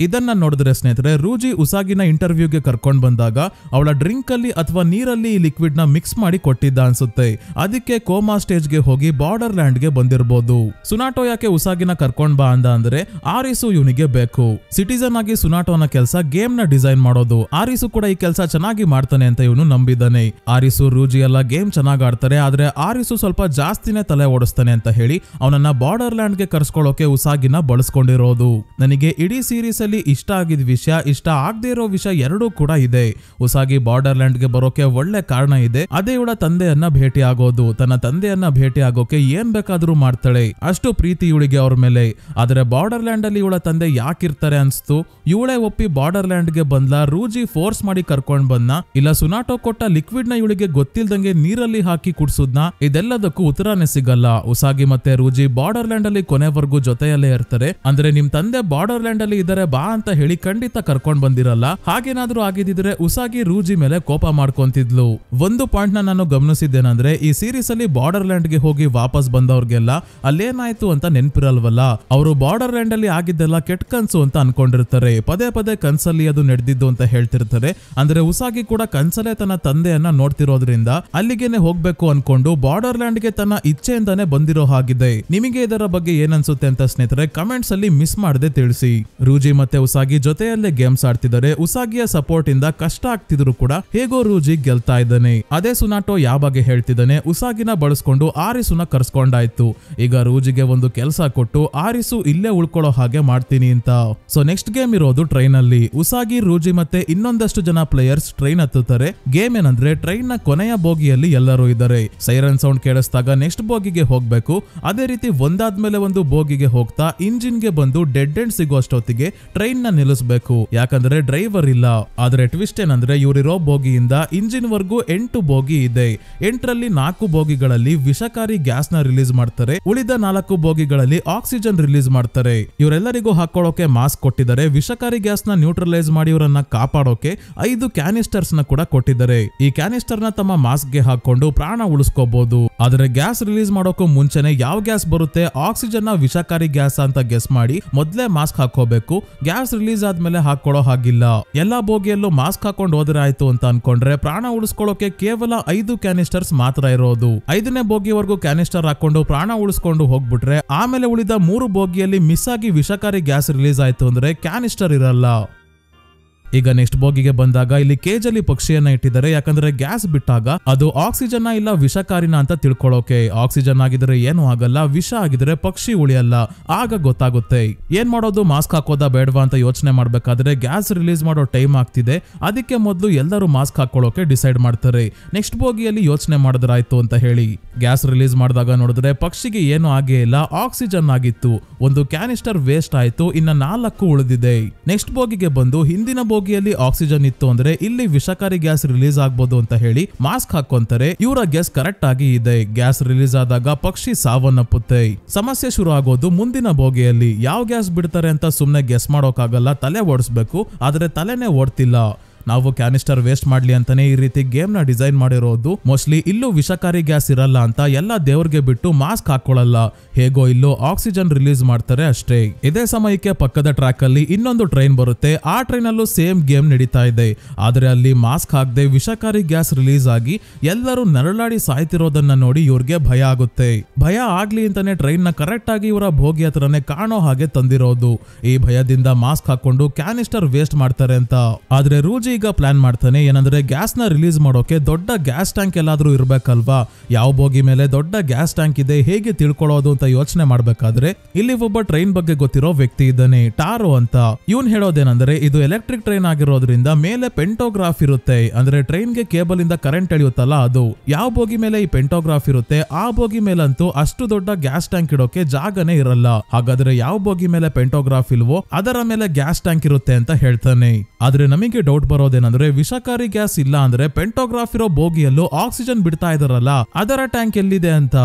ಇದನ್ನ ನೋಡಿದ್ರೆ ಸ್ನೇಹಿತರೆ ರೂಜಿ ಉಸಾಗಿನ ಇಂಟರ್ವ್ಯೂಗೆ ಕರ್ಕೊಂಡ್ ಬಂದಾಗ ಅವಳ ಡ್ರಿಂಕ್ ಅಲ್ಲಿ ಅಥವಾ ನೀರಲ್ಲಿ ಈ ಲಿಕ್ವಿಡ್ ನ ಮಿಕ್ಸ್ ಮಾಡಿ ಕೊಟ್ಟಿದ್ದ ಅನ್ಸುತ್ತೆ. ಅದಕ್ಕೆ ಕೋಮಾ ಸ್ಟೇಜ್ ಗೆ ಹೋಗಿ ಬಾರ್ಡರ್ ಲ್ಯಾಂಡ್ ಗೆ ಬಂದಿರಬಹುದು. ಸುನಾಟೋ ಯಾಕೆ ಉಸಾಗಿನ ಕರ್ಕೊಂಡ್ ಬಾ ಅಂದ ಅಂದ್ರೆ ಆರಿಸು ಇವನಿಗೆ ಬೇಕು. ಸಿಟಿಸನ್ ಆಗಿ ಸುನಾಟೋನ ಕೆಲಸ ಗೇಮ್ ನ ಡಿಸೈನ್ ಮಾಡೋದು. ಆರಿಸು ಕೂಡ ಈ ಕೆಲಸ ಚೆನ್ನಾಗಿ ಮಾಡ್ತಾನೆ ಅಂತ ಇವನು ನಂಬಿದ್ದಾನೆ. ಆರಿಸು ರೂಜಿ ಎಲ್ಲ ಗೇಮ್ ಚೆನ್ನಾಗಿ ಆಡ್ತಾರೆ, ಆದ್ರೆ ಆರಿಸು ಸ್ವಲ್ಪ ಜಾಸ್ತಿನೇ ತಲೆ ಓಡಿಸ್ತಾನೆ ಅಂತ ಹೇಳಿ ಅವನನ್ನ ಬಾರ್ಡರ್ ಲ್ಯಾಂಡ್ ಗೆ ಕರ್ಸ್ಕೊಳ್ಳೋಕೆ ಉಸಾಗಿನ ಬಳಸ್ಕೊಂಡಿರೋದು. ನನಗೆ ಇಡೀ ಸೀರೀಸ್ ಅಲ್ಲಿ ಇಷ್ಟ ಆಗಿದ್ ವಿಷಯ, ಇಷ್ಟ ಆಗದೆ ಇರೋ ವಿಷಯ ಎರಡೂ ಕೂಡ ಇದೆ. ಉಸಾಗಿ ಬಾರ್ಡರ್ ಲ್ಯಾಂಡ್ ಗೆ ಬರೋಕೆ ಒಳ್ಳೆ ಕಾರಣ ಇದೆ, ಅದೇ ಇವಳ ತಂದೆಯನ್ನ ಭೇಟಿ ಆಗೋದು. ತನ್ನ ತಂದೆಯನ್ನ ಭೇಟಿ ಆಗೋಕೆ ಏನ್ ಬೇಕಾದ್ರೂ ಮಾಡ್ತಾಳೆ, ಅಷ್ಟು ಪ್ರೀತಿ ಇವಳಿಗೆ ಅವ್ರ ಮೇಲೆ. ಆದ್ರೆ ಬಾರ್ಡರ್ ಲ್ಯಾಂಡ್ ಅಲ್ಲಿ ಇವಳ ತಂದೆ ಯಾಕಿರ್ತಾರೆ ಅನ್ಸ್ತು. ಇವಳೇ ಒಪ್ಪಿ ಬಾರ್ಡರ್ ಲ್ಯಾಂಡ್ ಗೆ ಬಂದ್ಲಾ, ರೂಜಿ ಫೋರ್ಸ್ ಮಾಡಿ ಕರ್ಕೊಂಡ್ ಬಂದ್ನ, ಇಲ್ಲ ಸುನಾಟೋ ಕೊಟ್ಟ ಲಿಕ್ವಿಡ್ ನ ಇವಳಿಗೆ ಗೊತ್ತಿಲ್ದಂಗೆ ನೀರಲ್ಲಿ ಹಾಕಿ ಕುಡ್ಸುದ್ನ, ಇದೆಲ್ಲದಕ್ಕೂ ಉತ್ತರನೇ ಸಿಗಲ್ಲ. ಉಸಾಗಿ ಮತ್ತೆ ರೂಜಿ ಬಾರ್ಡರ್ ಲ್ಯಾಂಡ್ ಅಲ್ಲಿ ಕೊನೆವರೆಗೂ ಜೊತೆಯಲ್ಲೇ ಇರ್ತಾರೆ. ಅಂದ್ರೆ ನಿಮ್ ತಂದೆ ಬಾರ್ಡರ್ ಲ್ಯಾಂಡ್ ಅಲ್ಲಿ ಇದಾರೆ ಬಾ ಅಂತ ಹೇಳಿ ಖಂಡಿತ ಕರ್ಕೊಂಡ್ ಬಂದಿರಲ್ಲ. ಹಾಗೇನಾದ್ರೂ ಆಗಿದ್ರೆ ಉಸಾಗಿ ರೂಜಿ ಮೇಲೆ ಕೋಪ ಮಾಡ್ಕೊಂತಿದ್ಲು. ಒಂದು ಪಾಯಿಂಟ್ ನಾನು ಗಮನಿಸಿದ್ದೇನಂದ್ರೆ ಈ ಸೀರೀಸ್ ಅಲ್ಲಿ ಬಾರ್ಡರ್ ಲ್ಯಾಂಡ್ ಗೆ ಹೋಗಿ ವಾಪಸ್ ಬಂದವ್ರಿಗೆಲ್ಲ ಅಲ್ಲೇನಾಯ್ತು ಅಂತ ನೆನ್ಪಿರಲ್ವಲ್ಲ. ಅವರು ಬಾರ್ಡರ್ ಲ್ಯಾಂಡ್ ಅಲ್ಲಿ ಆಗಿದ್ದೆಲ್ಲ ಕೆಟ್ಟ ಕನ್ಸು ಅಂತ ಅನ್ಕೊಂಡಿರ್ತಾರೆ. ಪದೇ ಪದೇ ಕನ್ಸಲ್ಲಿ ಅದು ನಡೆದಿದ್ದು ಅಂತ ಹೇಳ್ತಿರ್ತಾರೆ. ಅಂದ್ರೆ ಉಸಾಗಿ ಕೂಡ ಕನ್ಸಲ್ಲೇ ತನ್ನ ತಂದೆಯನ್ನ ನೋಡ್ತಿರೋದ್ರಿಂದ ಅಲ್ಲಿಗೆನೆ ಹೋಗ್ಬೇಕು ಅನ್ಕೊಂಡು ಬಾರ್ಡರ್ ಲ್ಯಾಂಡ್ ಗೆ ತನ್ನ ಇಚ್ಛೆಯಿಂದಾನೆ ಬಂದಿರೋ ಹಾಗಿದೆ. ನಿಮಗೆ ಇದರ ಬಗ್ಗೆ ಏನನ್ಸುತ್ತೆ ಅಂತ ಸ್ನೇಹಿತರೆ ಕಮೆಂಟ್ಸ್ ಅಲ್ಲಿ ಮಿಸ್ ಮಾಡದೆ ತಿಳಿಸಿ. ರೂಜಿ ಮತ್ತೆ ಉಸಾಗಿ ಜೊತೆಯಲ್ಲೇ ಗೇಮ್ಸ್ ಆಡ್ತಿದ್ದಾರೆ. ಉಸಾಗಿಯ ಸಪೋರ್ಟ್ ಇಂದ ಕಷ್ಟ ಆಗ್ತಿದ್ರು ಕೂಡ ಹೇಗೋ ರೂಜಿ ಗೆಲ್ತಾ ಇದ್ದಾನೆ. ಅದೇ ಸುನಾಟೋ ಯಾವ ಬಗ್ಗೆ ಹೇಳ್ತಿದ್ದಾನೆ, ಉಸಾಗಿನ ಬಳಸ್ಕೊಂಡು ಆರಿಸುನ ಕರ್ಸ್ಕೊಂಡಾಯ್ತು. ಈಗ ರೂಜಿಗೆ ಒಂದು ಕೆಲಸ ಕೊಟ್ಟು ಆರಿಸು ಇಲ್ಲೇ ಉಳ್ಕೊಳ್ಳೋ ಹಾಗೆ ಮಾಡ್ತೀನಿ ಅಂತ. ಸೊ ನೆಕ್ಸ್ಟ್ ಗೇಮ್ ಇರೋದು ಟ್ರೈನ್ ಅಲ್ಲಿ. ಉಸಾಗಿ ರೂಜಿ ಮತ್ತೆ ಇನ್ನೊಂದಷ್ಟು ಜನ ಪ್ಲೇಯರ್ಸ್ ಟ್ರೈನ್ ಹತ್ತುತ್ತಾರೆ. ಗೇಮ್ ಏನಂದ್ರೆ ಟ್ರೈನ್ ನ ಕೊನೆಯ ಬೋಗಿಯಲ್ಲಿ ಎಲ್ಲರೂ ಇದ್ದಾರೆ. ಸೈರನ್ ಸೌಂಡ್ ಕೇಳಿಸಿದಾಗ ನೆಕ್ಸ್ಟ್ ಬೋಗಿಗೆ ಹೋಗ್ಬೇಕು. ಅದೇ ರೀತಿ ಒಂದಾದ್ಮೇಲೆ ಒಂದು ಬೋಗಿಗೆ ಹೋಗ್ತಾ ಇಂಜಿನ್ ಗೆ ಬಂದು ಡೆಡ್ ಎಂಡ್ ಸಿಗೋ ಅಷ್ಟೊತ್ತಿಗೆ ಟ್ರೈನ್ ನ ನಿಲ್ಲಿಸಬೇಕು. ಯಾಕಂದ್ರೆ ಡ್ರೈವರ್ ಇಲ್ಲ. ಆದ್ರೆ ಟ್ವಿಸ್ಟ್ ಏನಂದ್ರೆ ಇವರಿರೋ ಬೋಗಿಯಿಂದ ಇಂಜಿನ್ ವರ್ಗೂ 8 ಬೋಗಿ ಇದೆ. 8ರಲ್ಲಿ 4 ಬೋಗಿಗಳಲ್ಲಿ ವಿಷಕಾರಿ ಗ್ಯಾಸ್ ನ ರಿಲೀಸ್ ಮಾಡ್ತಾರೆ. ಉಳಿದ 4 ಬೋಗಿಗಳಲ್ಲಿ ಆಕ್ಸಿಜನ್ ರಿಲೀಸ್ ಮಾಡ್ತಾರೆ. ಇವರೆಲ್ಲರಿಗೂ ಹಾಕೊಳ್ಳೋಕೆ ಮಾಸ್ಕ್ ಕೊಟ್ಟಿದ್ದಾರೆ. ವಿಷಕಾರಿ ಗ್ಯಾಸ್ ನ ನ್ಯೂಟ್ರಲೈಸ್ ಮಾಡಿ ಇವರನ್ನ ಕಾಪಾಡೋಕೆ 5 ಕ್ಯಾನಿಸ್ಟರ್ಸ್ ನ ಕೂಡ ಕೊಟ್ಟಿದ್ದಾರೆ. ಈ ಕ್ಯಾನಿಸ್ಟರ್ ನ ತಮ್ಮ ಮಾಸ್ಕ್ ಗೆ ಹಾಕೊಂಡು ಪ್ರಾಣ ಉಳಿಸ್ಕೋಬಹುದು. ಆದ್ರೆ ಗ್ಯಾಸ್ ರಿಲೀಸ್ ಮಾಡೋಕು ಮುಂಚೆನೆ ಯಾವ ಗ್ಯಾಸ್ ಬರುತ್ತೆ, ಆಕ್ಸಿಜನ್ ನ ವಿಷಕಾರಿ ಗ್ಯಾಸ್ ಅಂತ ಗೆಸ್ ಮಾಡಿ ಮೊದ್ಲೇ ಮಾಸ್ಕ್ ಹಾಕೋಬೇಕು. ಗ್ಯಾಸ್ ರಿಲೀಸ್ ಆದ್ಮೇಲೆ ಹಾಕೊಳ್ಳೋ ಹಾಗಿಲ್ಲ. ಎಲ್ಲಾ ಬೋಗಿಯಲ್ಲೂ ಮಾಸ್ಕ್ ಹಾಕೊಂಡು ಹೋದ್ರೆ ಆಯ್ತು ಅಂತ ಅನ್ಕೊಂಡ್ರೆ ಪ್ರಾಣ ಉಳಿಸ್ಕೊಳ್ಳೋಕೆ ಕೇವಲ 5 ಕ್ಯಾನಿಸ್ಟರ್ಸ್ ಮಾತ್ರ ಇರೋದು. 5ನೇ ಬೋಗಿವರೆಗೂ ಕ್ಯಾನಿಸ್ಟರ್ ಹಾಕೊಂಡು ಪ್ರಾಣ ಉಳಿಸ್ಕೊಂಡು ಹೋಗ್ಬಿಟ್ರೆ ಆಮೇಲೆ ಉಳಿದ 3 ಬೋಗಿಯಲ್ಲಿ ಮಿಸ್ ಆಗಿ ವಿಷಕಾರಿ ಗ್ಯಾಸ್ ರಿಲೀಸ್ ಆಯ್ತು ಅಂದ್ರೆ ಕ್ಯಾನಿಸ್ಟರ್ ಇರಲ್ಲ. ಈಗ ನೆಕ್ಸ್ಟ್ ಬೋಗಿಗೆ ಬಂದಾಗ ಇಲ್ಲಿ ಕೇಜಲ್ಲಿ ಪಕ್ಷಿಯನ್ನ ಇಟ್ಟಿದ್ದಾರೆ. ಯಾಕಂದ್ರೆ ಗ್ಯಾಸ್ ಬಿಟ್ಟಾಗ ಅದು ಆಕ್ಸಿಜನ್ ಇಲ್ಲ ವಿಷಕಾರಿನ ಅಂತ ತಿಳ್ಕೊಳ್ಳೋಕೆ. ಆಕ್ಸಿಜನ್ ಆಗಿದ್ರೆ ಏನು ಆಗಲ್ಲ, ವಿಷ ಆಗಿದ್ರೆ ಪಕ್ಷಿ ಉಳಿಯಲ್ಲ. ಆಗ ಗೊತ್ತಾಗುತ್ತೆ. ಏನ್ ಮಾಡೋದು, ಮಾಸ್ಕ್ ಹಾಕೋದಾ ಬೇಡವಾ ಅಂತ ಯೋಚನೆ ಮಾಡ್ಬೇಕಾದ್ರೆ ಗ್ಯಾಸ್ ರಿಲೀಸ್ ಮಾಡೋ ಟೈಮ್ ಆಗ್ತಿದೆ. ಅದಕ್ಕೆ ಮೊದಲು ಎಲ್ಲರೂ ಮಾಸ್ಕ್ ಹಾಕೊಳ್ಳೋಕೆ ಡಿಸೈಡ್ ಮಾಡ್ತಾರೆ. ನೆಕ್ಸ್ಟ್ ಬೋಗಿಯಲ್ಲಿ ಯೋಚನೆ ಮಾಡಿದ್ರಾಯ್ತು ಅಂತ ಹೇಳಿ ಗ್ಯಾಸ್ ರಿಲೀಸ್ ಮಾಡಿದಾಗ ನೋಡಿದ್ರೆ ಪಕ್ಷಿಗೆ ಏನು ಆಗೇ ಇಲ್ಲ, ಆಕ್ಸಿಜನ್ ಆಗಿತ್ತು. ಒಂದು ಕ್ಯಾನಿಸ್ಟರ್ ವೇಸ್ಟ್ ಆಯ್ತು, ಇನ್ನ 4 ಉಳಿದಿದೆ. ನೆಕ್ಸ್ಟ್ ಬೋಗಿಗೆ ಬಂದು ಹಿಂದಿನ ಬೋಗಿಯಲ್ಲಿ ಆಕ್ಸಿಜನ್ ಇತ್ತು ಅಂದ್ರೆ ಇಲ್ಲಿ ವಿಷಕಾರಿ ಗ್ಯಾಸ್ ರಿಲೀಸ್ ಆಗ್ಬೋದು ಅಂತ ಹೇಳಿ ಮಾಸ್ಕ್ ಹಾಕೊಂತಾರೆ. ಇವರ ಗೆಸ್ ಕರೆಕ್ಟ್ ಆಗಿ ಇದೆ. ಗ್ಯಾಸ್ ರಿಲೀಸ್ ಆದಾಗ ಪಕ್ಷಿ ಸಾವನ್ನಪ್ಪುತ್ತೆ. ಸಮಸ್ಯೆ ಶುರು ಆಗೋದು ಮುಂದಿನ ಬೋಗಿಯಲ್ಲಿ. ಯಾವ ಗ್ಯಾಸ್ ಬಿಡ್ತಾರೆ ಅಂತ ಸುಮ್ನೆ ಗೆಸ್ ಮಾಡೋಕಾಗಲ್ಲ, ತಲೆ ಓಡಿಸ್ಬೇಕು. ಆದ್ರೆ ತಲೆನೇ ಓಡ್ತಿಲ್ಲ. ನಾವು ಕ್ಯಾನಿಸ್ಟರ್ ವೇಸ್ಟ್ ಮಾಡ್ಲಿ ಅಂತಾನೆ ಈ ರೀತಿ ಗೇಮ್ ನ ಡಿಸೈನ್ ಮಾಡಿರೋದು. ಮೋಸ್ಟ್ಲಿ ಇಲ್ಲೂ ವಿಷಕಾರಿ ಗ್ಯಾಸ್ ಇರಲ್ಲ ಅಂತ ಎಲ್ಲ ದೇವ್ರಿಗೆ ಬಿಟ್ಟು ಮಾಸ್ಕ್ ಹಾಕೊಳ್ಳಲ್ಲ. ಹೇಗೋ ಇಲ್ಲೂ ಆಕ್ಸಿಜನ್ ರಿಲೀಸ್ ಮಾಡ್ತಾರೆ ಅಷ್ಟೇ. ಇದೇ ಸಮಯಕ್ಕೆ ಪಕ್ಕದ ಟ್ರ್ಯಾಕ್ ಅಲ್ಲಿ ಇನ್ನೊಂದು ಟ್ರೈನ್ ಬರುತ್ತೆ. ಆ ಟ್ರೈನ್ ಅಲ್ಲೂ ಸೇಮ್ ಗೇಮ್ ನಡೀತಾ ಇದೆ. ಆದ್ರೆ ಅಲ್ಲಿ ಮಾಸ್ಕ್ ಹಾಕದೆ ವಿಷಕಾರಿ ಗ್ಯಾಸ್ ರಿಲೀಸ್ ಆಗಿ ಎಲ್ಲರೂ ನರಳಾಡಿ ಸಾಯ್ತಿರೋದನ್ನ ನೋಡಿ ಇವ್ರಿಗೆ ಭಯ ಆಗುತ್ತೆ. ಭಯ ಆಗ್ಲಿ ಅಂತಾನೆ ಟ್ರೈನ್ ನ ಕರೆಕ್ಟ್ ಆಗಿ ಇವರ ಭೋಗಿ ಹತ್ರನೇ ಕಾಣೋ ಹಾಗೆ ತಂದಿರೋದು. ಈ ಭಯದಿಂದ ಮಾಸ್ಕ್ ಹಾಕೊಂಡು ಕ್ಯಾನಿಸ್ಟರ್ ವೇಸ್ಟ್ ಮಾಡ್ತಾರೆ ಅಂತ. ಆದ್ರೆ ರೂಜಿ ಈಗ ಪ್ಲಾನ್ ಮಾಡ್ತಾನೆ, ಏನಂದ್ರೆ ಗ್ಯಾಸ್ ನ ರಿಲೀಸ್ ಮಾಡೋಕೆ ದೊಡ್ಡ ಗ್ಯಾಸ್ ಟ್ಯಾಂಕ್ ಎಲ್ಲಾದ್ರೂ ಇರ್ಬೇಕಲ್ವಾ. ಯಾವ ಬೋಗಿ ಮೇಲೆ ದೊಡ್ಡ ಗ್ಯಾಸ್ ಟ್ಯಾಂಕ್ ಇದೆ ಹೇಗೆ ತಿಳ್ಕೊಳ್ಳೋದು ಅಂತ ಯೋಚನೆ ಮಾಡ್ಬೇಕಾದ್ರೆ ಇಲ್ಲಿ ಒಬ್ಬ ಟ್ರೈನ್ ಬಗ್ಗೆ ಗೊತ್ತಿರೋ ವ್ಯಕ್ತಿ ಇದ್ದಾನೆ, ಟಾರೋ ಅಂತ. ಇವನ್ ಹೇಳೋದೇನಂದ್ರೆ ಇದು ಎಲೆಕ್ಟ್ರಿಕ್ ಟ್ರೈನ್ ಆಗಿರೋದ್ರಿಂದ ಮೇಲೆ ಪೆಂಟೋಗ್ರಾಫ್ ಇರುತ್ತೆ. ಅಂದ್ರೆ ಟ್ರೈನ್ ಗೆ ಕೇಬಲ್ ಇಂದ ಕರೆಂಟ್ ಎಳೆಯುತ್ತಲ್ಲ ಅದು. ಯಾವ ಬೋಗಿ ಮೇಲೆ ಈ ಪೆಂಟೋಗ್ರಾಫ್ ಇರುತ್ತೆ ಆ ಬೋಗಿ ಮೇಲಂತೂ ಅಷ್ಟು ದೊಡ್ಡ ಗ್ಯಾಸ್ ಟ್ಯಾಂಕ್ ಇಡೋಕೆ ಜಾಗನೇ ಇರಲ್ಲ. ಹಾಗಾದ್ರೆ ಯಾವ ಬೋಗಿ ಮೇಲೆ ಪೆಂಟೋಗ್ರಾಫ್ ಇಲ್ವೋ ಅದರ ಮೇಲೆ ಗ್ಯಾಸ್ ಟ್ಯಾಂಕ್ ಇರುತ್ತೆ ಅಂತ ಹೇಳ್ತಾನೆ. ಆದ್ರೆ ನಮಗೆ ಡೌಟ್ ಬರೋದೇನಂದ್ರೆ ವಿಷಕಾರಿ ಗ್ಯಾಸ್ ಇಲ್ಲ ಅಂದ್ರೆ ಪೆಂಟೋಗ್ರಾಫ್ ಇರೋ ಬೋಗಿಯಲ್ಲೂ ಆಕ್ಸಿಜನ್ ಬಿಡ್ತಾ ಇದಾರಲ್ಲ ಅದರ ಟ್ಯಾಂಕ್ ಎಲ್ಲಿದೆ ಅಂತ.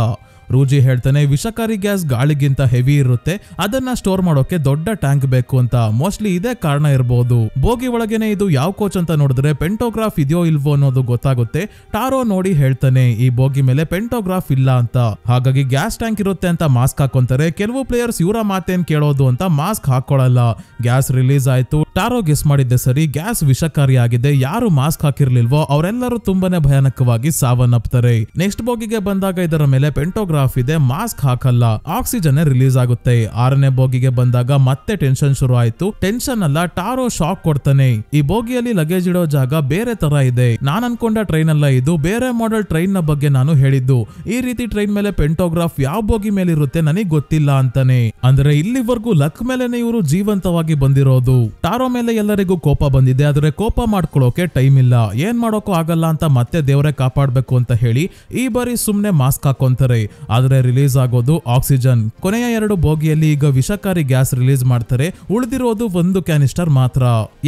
ರೂಜಿ ಹೇಳ್ತಾನೆ ವಿಷಕಾರಿ ಗ್ಯಾಸ್ ಗಾಳಿಗಿಂತ ಹೆವಿ ಇರುತ್ತೆ, ಅದನ್ನ ಸ್ಟೋರ್ ಮಾಡೋಕೆ ದೊಡ್ಡ ಟ್ಯಾಂಕ್ ಬೇಕು ಅಂತ. ಮೋಸ್ಟ್ಲಿ ಇದೇ ಕಾರಣ ಇರಬಹುದು. ಬೋಗಿ ಒಳಗೇನೆ ಇದು ಯಾವ ಕೋಚ್ ಅಂತ ನೋಡಿದ್ರೆ ಪೆಂಟೋಗ್ರಾಫ್ ಇದೆಯೋ ಇಲ್ವೋ ಅನ್ನೋದು ಗೊತ್ತಾಗುತ್ತೆ. ಟಾರೋ ನೋಡಿ ಹೇಳ್ತಾನೆ ಈ ಬೋಗಿ ಮೇಲೆ ಪೆಂಟೋಗ್ರಾಫ್ ಇಲ್ಲ ಅಂತ. ಹಾಗಾಗಿ ಗ್ಯಾಸ್ ಟ್ಯಾಂಕ್ ಇರುತ್ತೆ ಅಂತ ಮಾಸ್ಕ್ ಹಾಕೊಂತಾರೆ. ಕೆಲವು ಪ್ಲೇಯರ್ಸ್ ಇವರ ಮಾತೇನ್ ಕೇಳೋದು ಅಂತ ಮಾಸ್ಕ್ ಹಾಕೊಳ್ಳಲ್ಲ. ಗ್ಯಾಸ್ ರಿಲೀಸ್ ಆಯ್ತು. ಟಾರೋ ಗೆಸ್ ಮಾಡಿದ್ದೆ ಸರಿ, ಗ್ಯಾಸ್ ವಿಷಕಾರಿ ಆಗಿದೆ. ಯಾರು ಮಾಸ್ಕ್ ಹಾಕಿರ್ಲಿಲ್ವೋ ಅವರೆಲ್ಲರೂ ತುಂಬಾನೇ ಭಯಾನಕವಾಗಿ ಸಾವನ್ನಪ್ತಾರೆ. ನೆಕ್ಸ್ಟ್ ಬೋಗಿಗೆ ಬಂದಾಗ ಇದರ ಮೇಲೆ ಪೆಂಟೋಗ್ರಾಫ್ ಇದೆ, ಮಾಸ್ಕ್ ಹಾಕಲ್ಲ, ಆಕ್ಸಿಜನ್ ರಿಲೀಸ್ ಆಗುತ್ತೆ. 6ನೇ ಬೋಗಿಗೆ ಬಂದಾಗ ಮತ್ತೆ ಟೆನ್ಷನ್ ಶುರು ಆಯ್ತು. ಟೆನ್ಷನ್ ಅಲ್ಲ, ಟಾರೋ ಶಾಕ್ ಕೊಡ್ತಾನೆ. ಈ ಬೋಗಿಯಲ್ಲಿ ಲಗೇಜ್ ಇಡೋ ಜಾಗ ಬೇರೆ ತರ ಇದೆ. ನಾನ್ ಅನ್ಕೊಂಡ ಟ್ರೈನ್ ಅಲ್ಲ ಇದು, ಬೇರೆ ಮಾಡೆಲ್ ಟ್ರೈನ್ ನ ಬಗ್ಗೆ ನಾನು ಹೇಳಿದ್ದು. ಈ ರೀತಿ ಟ್ರೈನ್ ಮೇಲೆ ಪೆಂಟೋಗ್ರಾಫ್ ಯಾವ ಬೋಗಿ ಮೇಲೆ ಇರುತ್ತೆ ನನಗ್ ಗೊತ್ತಿಲ್ಲ ಅಂತಾನೆ. ಅಂದ್ರೆ ಇಲ್ಲಿವರೆಗೂ ಲಕ್ ಮೇಲೆನೆ ಇವರು ಜೀವಂತವಾಗಿ ಬಂದಿರೋದು. ಟಾರೋ ಮೇಲೆ ಎಲ್ಲರಿಗೂ ಕೋಪ ಬಂದಿದೆ. ಆದ್ರೆ ಕೋಪ ಮಾಡ್ಕೊಳ್ಳೋಕೆ ಟೈಮ್ ಇಲ್ಲ. ಏನ್ ಮಾಡೋಕೋ ಆಗಲ್ಲ ಅಂತ ಮತ್ತೆ ದೇವರೇ ಕಾಪಾಡ್ಬೇಕು ಅಂತ ಹೇಳಿ ಈ ಬಾರಿ ಸುಮ್ನೆ ಮಾಸ್ಕ್ ಹಾಕೊಂತಾರೆ. ಆದ್ರೆ ರಿಲೀಸ್ ಆಗೋದು ಆಕ್ಸಿಜನ್. ಕೊನೆಯ 2 ಬೋಗಿಯಲ್ಲಿ ಈಗ ವಿಷಕಾರಿ ಗ್ಯಾಸ್ ರಿಲೀಸ್ ಮಾಡ್ತಾರೆ. ಉಳಿದಿರೋದು 1 ಕ್ಯಾನಿಸ್ಟರ್ ಮಾತ್ರ.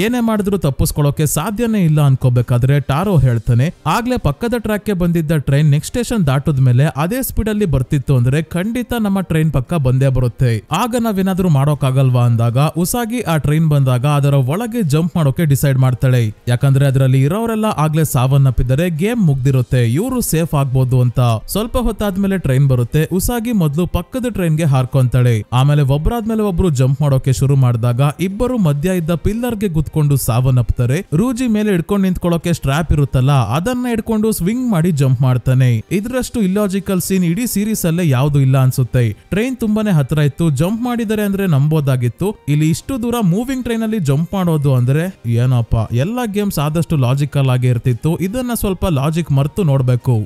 ಏನೇ ಮಾಡಿದ್ರು ತಪ್ಪಿಸ್ಕೊಳ್ಳೋಕೆ ಸಾಧ್ಯನೇ ಇಲ್ಲ ಅನ್ಕೋಬೇಕಾದ್ರೆ ಟಾರೋ ಹೇಳ್ತಾನೆ ಆಗ್ಲೇ ಪಕ್ಕದ ಟ್ರ್ಯಾಕ್ ಗೆ ಬಂದಿದ್ದ ಟ್ರೈನ್ ನೆಕ್ಸ್ಟ್ ಸ್ಟೇಷನ್ ದಾಟದ ಮೇಲೆ ಅದೇ ಸ್ಪೀಡ್ ಅಲ್ಲಿ ಬರ್ತಿತ್ತು ಅಂದ್ರೆ ಖಂಡಿತ ನಮ್ಮ ಟ್ರೈನ್ ಪಕ್ಕ ಬಂದೇ ಬರುತ್ತೆ. ಆಗ ನಾವೇನಾದ್ರೂ ಮಾಡೋಕ್ಕಾಗಲ್ವಾ ಅಂದಾಗ ಉಸಾಗಿ ಆ ಟ್ರೈನ್ ಬಂದಾಗ ಅದರ ಒಳಗೆ ಜಂಪ್ ಮಾಡೋಕೆ ಡಿಸೈಡ್ ಮಾಡ್ತಾಳೆ. ಯಾಕಂದ್ರೆ ಅದರಲ್ಲಿ ಇರೋರೆಲ್ಲ ಆಗ್ಲೇ ಸಾವನ್ನಪ್ಪಿದರೆ ಗೇಮ್ ಮುಗ್ದಿರುತ್ತೆ, ಇವರು ಸೇಫ್ ಆಗ್ಬೋದು ಅಂತ. ಸ್ವಲ್ಪ ಹೊತ್ತಾದ್ಮೇಲೆ ಟ್ರೈನ್ ಬರುತ್ತೆ. ಉಸಾಗಿ ಮೊದಲು ಪಕ್ಕದ ಟ್ರೈನ್ ಗೆ ಹಾರ್ಕೊಂತಾಳೆ. ಆಮೇಲೆ ಒಬ್ಬರಾದ್ಮೇಲೆ ಒಬ್ರು ಜಂಪ್ ಮಾಡೋಕೆ ಶುರು ಮಾಡಿದಾಗ ಇಬ್ಬರು ಮಧ್ಯ ಇದ್ದ ಪಿಲ್ಲರ್ ಗೆ ಗುದ್ಕೊಂಡು ಸಾವನ್ನಪ್ತಾರೆ. ರೂಜಿ ಮೇಲೆ ಹಿಡ್ಕೊಂಡು ನಿಂತ್ಕೊಳ್ಳೋಕೆ ಸ್ಟ್ರಾಪ್ ಇರುತ್ತಲ್ಲ ಅದನ್ನ ಹಿಡ್ಕೊಂಡು ಸ್ವಿಂಗ್ ಮಾಡಿ ಜಂಪ್ ಮಾಡ್ತಾನೆ. ಇದ್ರಷ್ಟು ಇಲ್ಲಾಜಿಕಲ್ ಸೀನ್ ಇಡೀ ಸೀರೀಸ್ ಅಲ್ಲೇ ಯಾವ್ದು ಇಲ್ಲ ಅನ್ಸುತ್ತೆ. ಟ್ರೈನ್ ತುಂಬಾನೇ ಹತ್ರ ಇತ್ತು, ಜಂಪ್ ಮಾಡಿದರೆ ಅಂದ್ರೆ ನಂಬೋದಾಗಿತ್ತು. ಇಲ್ಲಿ ಇಷ್ಟು ದೂರ ಮೂವಿಂಗ್ ಟ್ರೈನ್ ಅಲ್ಲಿ ಜಂಪ್ ಮಾಡೋದು ಅಂದ್ರೆ ಏನಪ್ಪ. ಎಲ್ಲಾ ಗೇಮ್ಸ್ ಆದಷ್ಟು ಲಾಜಿಕಲ್ ಆಗಿ ಇರ್ತಿತ್ತು, ಇದನ್ನ ಸ್ವಲ್ಪ ಲಾಜಿಕ್ ಮರ್ತು ನೋಡ್ಬೇಕು.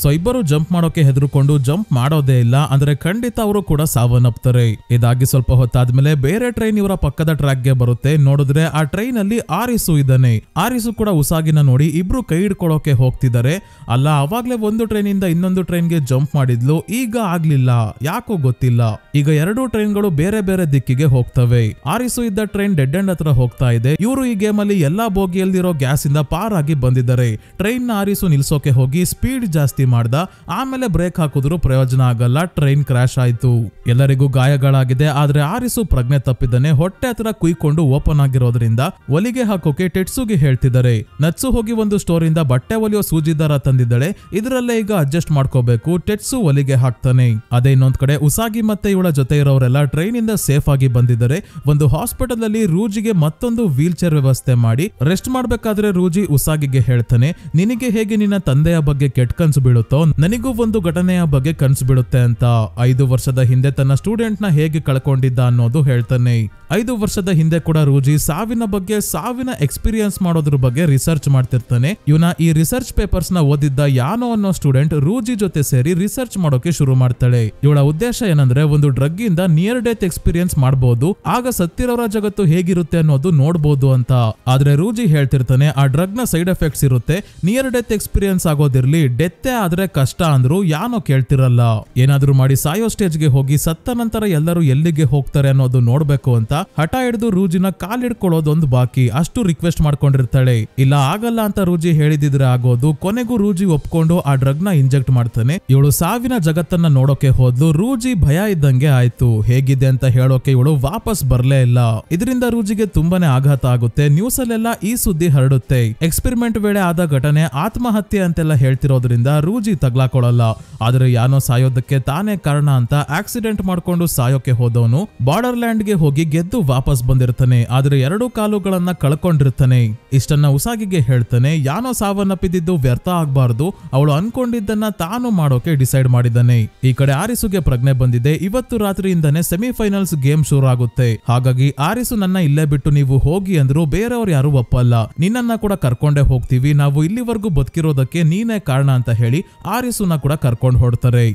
ಸೊ ಇಬ್ಬರು ಜಂಪ್ ಮಾಡೋಕೆ ಹೆದರ್ಕೊಂಡು ಜಂಪ್ ಮಾಡೋದೇ ಇಲ್ಲ ಅಂದ್ರೆ ಖಂಡಿತ ಅವರು ಕೂಡ ಸಾವನ್ನಪ್ತಾರೆ. ಇದಾಗಿ ಸ್ವಲ್ಪ ಹೊತ್ತಾದ್ಮೇಲೆ ಬೇರೆ ಟ್ರೈನ್ ಇವರ ಪಕ್ಕದ ಟ್ರ್ಯಾಕ್ ಗೆ ಬರುತ್ತೆ. ನೋಡಿದ್ರೆ ಆ ಟ್ರೈನ್ ಅಲ್ಲಿ ಆರಿಸು ಇದ್ದಾನೆ. ಆರಿಸು ಕೂಡ ಉಸಾಗಿನ ನೋಡಿ ಇಬ್ರು ಕೈ ಹಿಡ್ಕೊಳ್ಳೋಕೆ ಹೋಗ್ತಿದ್ದಾರೆ. ಅಲ್ಲ ಅವಾಗ್ಲೇ ಒಂದು ಟ್ರೈನ್ ಇಂದ ಇನ್ನೊಂದು ಟ್ರೈನ್ ಗೆ ಜಂಪ್ ಮಾಡಿದ್ಲು, ಈಗ ಆಗ್ಲಿಲ್ಲ, ಯಾಕೋ ಗೊತ್ತಿಲ್ಲ. ಈಗ 2 ಟ್ರೈನ್ಗಳು ಬೇರೆ ಬೇರೆ ದಿಕ್ಕಿಗೆ ಹೋಗ್ತವೆ. ಆರಿಸು ಇದ್ದ ಟ್ರೈನ್ ಡೆಡ್ ಎಂಡ್ ಹತ್ರ ಹೋಗ್ತಾ ಇದೆ. ಇವರು ಈ ಗೇಮ್ ಅಲ್ಲಿ ಎಲ್ಲಾ ಬೋಗಿಯಲ್ಲಿರೋ ಗ್ಯಾಸ್ ಇಂದ ಪಾರ್ ಆಗಿ ಬಂದಿದ್ದಾರೆ. ಟ್ರೈನ್ ನ ಆರಿಸು ನಿಲ್ಸೋಕೆ ಹೋಗಿ ಸ್ಪೀಡ್ ಜಾಸ್ತಿ ಮಾಡ್ದ. ಆಮೇಲೆ ಬ್ರೇಕ್ ಹಾಕಿದ್ರು ಪ್ರಯೋಜನ ಆಗಲ್ಲ, ಟ್ರೈನ್ ಕ್ರಾಶ್ ಆಯ್ತು. ಎಲ್ಲರಿಗೂ ಗಾಯಗಳಾಗಿದೆ. ಆದ್ರೆ ಆರಿಸು ಪ್ರಜ್ಞೆ ತಪ್ಪಿದ್ದಾನೆ. ಹೊಟ್ಟೆ ಹತ್ರ ಕುಯ್ಕೊಂಡು ಓಪನ್ ಆಗಿರೋದ್ರಿಂದ ಒಲಿಗೆ ಹಾಕೋಕೆ ಟೆಟ್ಸುಗೆ ಹೇಳ್ತಿದ್ದಾರೆ. ನತ್ಸು ಹೋಗಿ ಒಂದು ಸ್ಟೋರ್ ಇಂದ ಬಟ್ಟೆ ಒಲಿಯೋ ಸೂಜಿ ದಾರ ತಂದಿದ್ದಾಳೆ. ಇದರಲ್ಲೇ ಈಗ ಅಡ್ಜಸ್ಟ್ ಮಾಡ್ಕೋಬೇಕು. ಟೆಟ್ಸು ಒಲಿಗೆ ಹಾಕ್ತಾನೆ. ಅದೇ ಇನ್ನೊಂದ್ ಕಡೆ ಉಸಾಗಿ ಮತ್ತೆ ಇವಳ ಜೊತೆ ಇರೋರೆಲ್ಲ ಟ್ರೈನ್ ಇಂದ ಸೇಫ್ ಆಗಿ ಬಂದಿದ್ದಾರೆ. ಒಂದು ಹಾಸ್ಪಿಟಲ್ ಅಲ್ಲಿ ರೂಜಿಗೆ ಮತ್ತೊಂದು ವೀಲ್ ಚೇರ್ ವ್ಯವಸ್ಥೆ ಮಾಡಿ ರೆಸ್ಟ್ ಮಾಡ್ಬೇಕಾದ್ರೆ ರೂಜಿ ಉಸಾಗಿಗೆ ಹೇಳ್ತಾನೆ ನಿನಗೆ ಹೇಗೆ ನಿನ್ನ ತಂದೆಯ ಬಗ್ಗೆ ಕೆಟ್ಟ ಕನ್ಸು ಬೀಳುತ್ತೋ ನನಗೂ ಒಂದು ಘಟನೆಯ ಬಗ್ಗೆ ಕನ್ಸು ಬಿಡುತ್ತೆ ಅಂತ. 5 ವರ್ಷದ ಹಿಂದೆ ತನ್ನ ಸ್ಟೂಡೆಂಟ್ ನ ಹೇಗೆ ಕಳ್ಕೊಂಡಿದ್ದ ಅನ್ನೋದು ಹೇಳ್ತಾನೆ. 5 ವರ್ಷದ ಹಿಂದೆ ಕೂಡ ರೂಜಿ ಸಾವಿನ ಎಕ್ಸ್ಪೀರಿಯನ್ಸ್ ಮಾಡೋದ್ರ ಬಗ್ಗೆ ರಿಸರ್ಚ್ ಮಾಡ್ತಿರ್ತಾನೆ. ಇವನ ಈ ರಿಸರ್ಚ್ ಪೇಪರ್ಸ್ ನ ಓದಿದ್ದ ಯಾನೋ ಅನ್ನೋ ಸ್ಟೂಡೆಂಟ್ ರೂಜಿ ಜೊತೆ ಸೇರಿ ರಿಸರ್ಚ್ ಮಾಡೋಕೆ ಶುರು ಮಾಡ್ತಾಳೆ. ಇವಳ ಉದ್ದೇಶ ಏನಂದ್ರೆ ಒಂದು ಡ್ರಗ್ ಇಂದ ನಿಯರ್ ಡೆತ್ ಎಕ್ಸ್ಪೀರಿಯನ್ಸ್ ಮಾಡಬಹುದು, ಆಗ ಸತ್ತಿರೋರ ಜಗತ್ತು ಹೇಗಿರುತ್ತೆ ಅನ್ನೋದು ನೋಡ್ಬೋದು ಅಂತ. ಆದ್ರೆ ರೂಜಿ ಹೇಳ್ತಿರ್ತಾನೆ ಆ ಡ್ರಗ್ ನ ಸೈಡ್ ಎಫೆಕ್ಟ್ಸ್ ಇರುತ್ತೆ, ನಿಯರ್ ಡೆತ್ ಎಕ್ಸ್ಪೀರಿಯನ್ಸ್ ಆಗೋದಿರ್ಲಿ, ಡೆತ್ತೇ ಆದ್ರೆ ಕಷ್ಟ ಅಂದ್ರು ಯಾನೋ ಕೇಳ್ತಿರಲ್ಲ. ಏನಾದ್ರೂ ಮಾಡಿ ಸಾಯೋ ಸ್ಟೇಜ್ಗೆ ಹೋಗಿ ಸತ್ತ ನಂತರ ಎಲ್ಲರೂ ಎಲ್ಲಿಗೆ ಹೋಗ್ತಾರೆ ಅನ್ನೋದು ನೋಡ್ಬೇಕು ಅಂತ ಹಠ ಹಿಡಿದು ರೂಜಿನ ಕಾಲಿಡ್ಕೊಳ್ಳೋದೊಂದು ಬಾಕಿ. ಅಷ್ಟು ರಿಕ್ವೆಸ್ಟ್ ಮಾಡ್ಕೊಂಡಿರ್ತಾಳೆ. ಇಲ್ಲ ಆಗಲ್ಲ ಅಂತ ರೂಜಿ ಹೇಳಿದಿದ್ರೆ ಆಗೋದು. ಕೊನೆಗೂ ರೂಜಿ ಒಪ್ಕೊಂಡು ಆ ಡ್ರಗ್ ನ ಇಂಜೆಕ್ಟ್ ಮಾಡ್ತಾನೆ. ಇವಳು ಸಾವಿನ ಜಗತ್ತನ್ನ ನೋಡೋಕೆ ಹೋದ್ಲು. ರೂಜಿ ಭಯ ಇದ್ದಂಗೆ ಆಯ್ತು. ಹೇಗಿದೆ ಅಂತ ಹೇಳೋಕೆ ಇವಳು ವಾಪಸ್ ಬರ್ಲೇ ಇಲ್ಲ. ಇದರಿಂದ ರೂಜಿಗೆ ತುಂಬಾನೇ ಆಘಾತ ಆಗುತ್ತೆ. ನ್ಯೂಸ್ ಅಲ್ಲೆಲ್ಲ ಈ ಸುದ್ದಿ ಹರಡುತ್ತೆ. ಎಕ್ಸ್ಪೆರಿಮೆಂಟ್ ವೇಳೆ ಆದ ಘಟನೆ ಆತ್ಮಹತ್ಯೆ ಅಂತೆಲ್ಲ ಹೇಳ್ತಿರೋದ್ರಿಂದ ರೂಜಿ ತಗ್ಲಾಕೊಳ್ಳಲ್ಲ. ಆದ್ರೆ ಯಾನೋ ಸಾಯೋದಕ್ಕೆ ತಾನೇ ಕಾರಣ ಅಂತ ಆಕ್ಸಿಡೆಂಟ್ ಮಾಡ್ಕೊಂಡು ಸಾಯೋಕೆ ಹೋದವನು ಬಾರ್ಡರ್ ಲ್ಯಾಂಡ್ ಗೆ ಹೋಗಿ ಗೆದ್ದು ವಾಪಸ್ ಬಂದಿರ್ತಾನೆ. ಆದ್ರೆ 2 ಕಾಲುಗಳನ್ನ ಕಳ್ಕೊಂಡಿರ್ತಾನೆ. ಇಷ್ಟನ್ನ ಉಸಾಗಿಗೆ ಹೇಳ್ತಾನೆ. ಯಾನೋ ಸಾವನ್ನಪ್ಪಿದ್ದು ವ್ಯರ್ಥ ಆಗ್ಬಾರ್ದು. ಅವಳು ಅನ್ಕೊಂಡಿದ್ದನ್ನ ತಾನು ಮಾಡೋಕೆ ಡಿಸೈಡ್ ಮಾಡಿದ್ದಾನೆ. ಈ ಕಡೆ ಆರಿಸುಗೆ ಪ್ರಜ್ಞೆ ಬಂದಿದೆ. ಇವತ್ತು ರಾತ್ರಿಯಿಂದನೇ ಸೆಮಿಫೈನಲ್ಸ್ ಗೇಮ್ ಶುರು ಆಗುತ್ತೆ. ಹಾಗಾಗಿ ಆರಿಸು ನನ್ನ ಇಲ್ಲೇ ಬಿಟ್ಟು ನೀವು ಹೋಗಿ ಅಂದ್ರು ಬೇರೆಯವ್ರು ಯಾರು ಒಪ್ಪಲ್ಲ. ನಿನ್ನನ್ನ ಕೂಡ ಕರ್ಕೊಂಡೇ ಹೋಗ್ತೀವಿ. ನಾವು ಇಲ್ಲಿವರೆಗೂ ಬದುಕಿರೋದಕ್ಕೆ ನೀನೇ ಕಾರಣ ಅಂತ ಹೇಳಿ ಆರಿಸುನ ಕೂಡ ಕರ್ಕೊಂಡು ಹೊಡ್ತಾರೆ.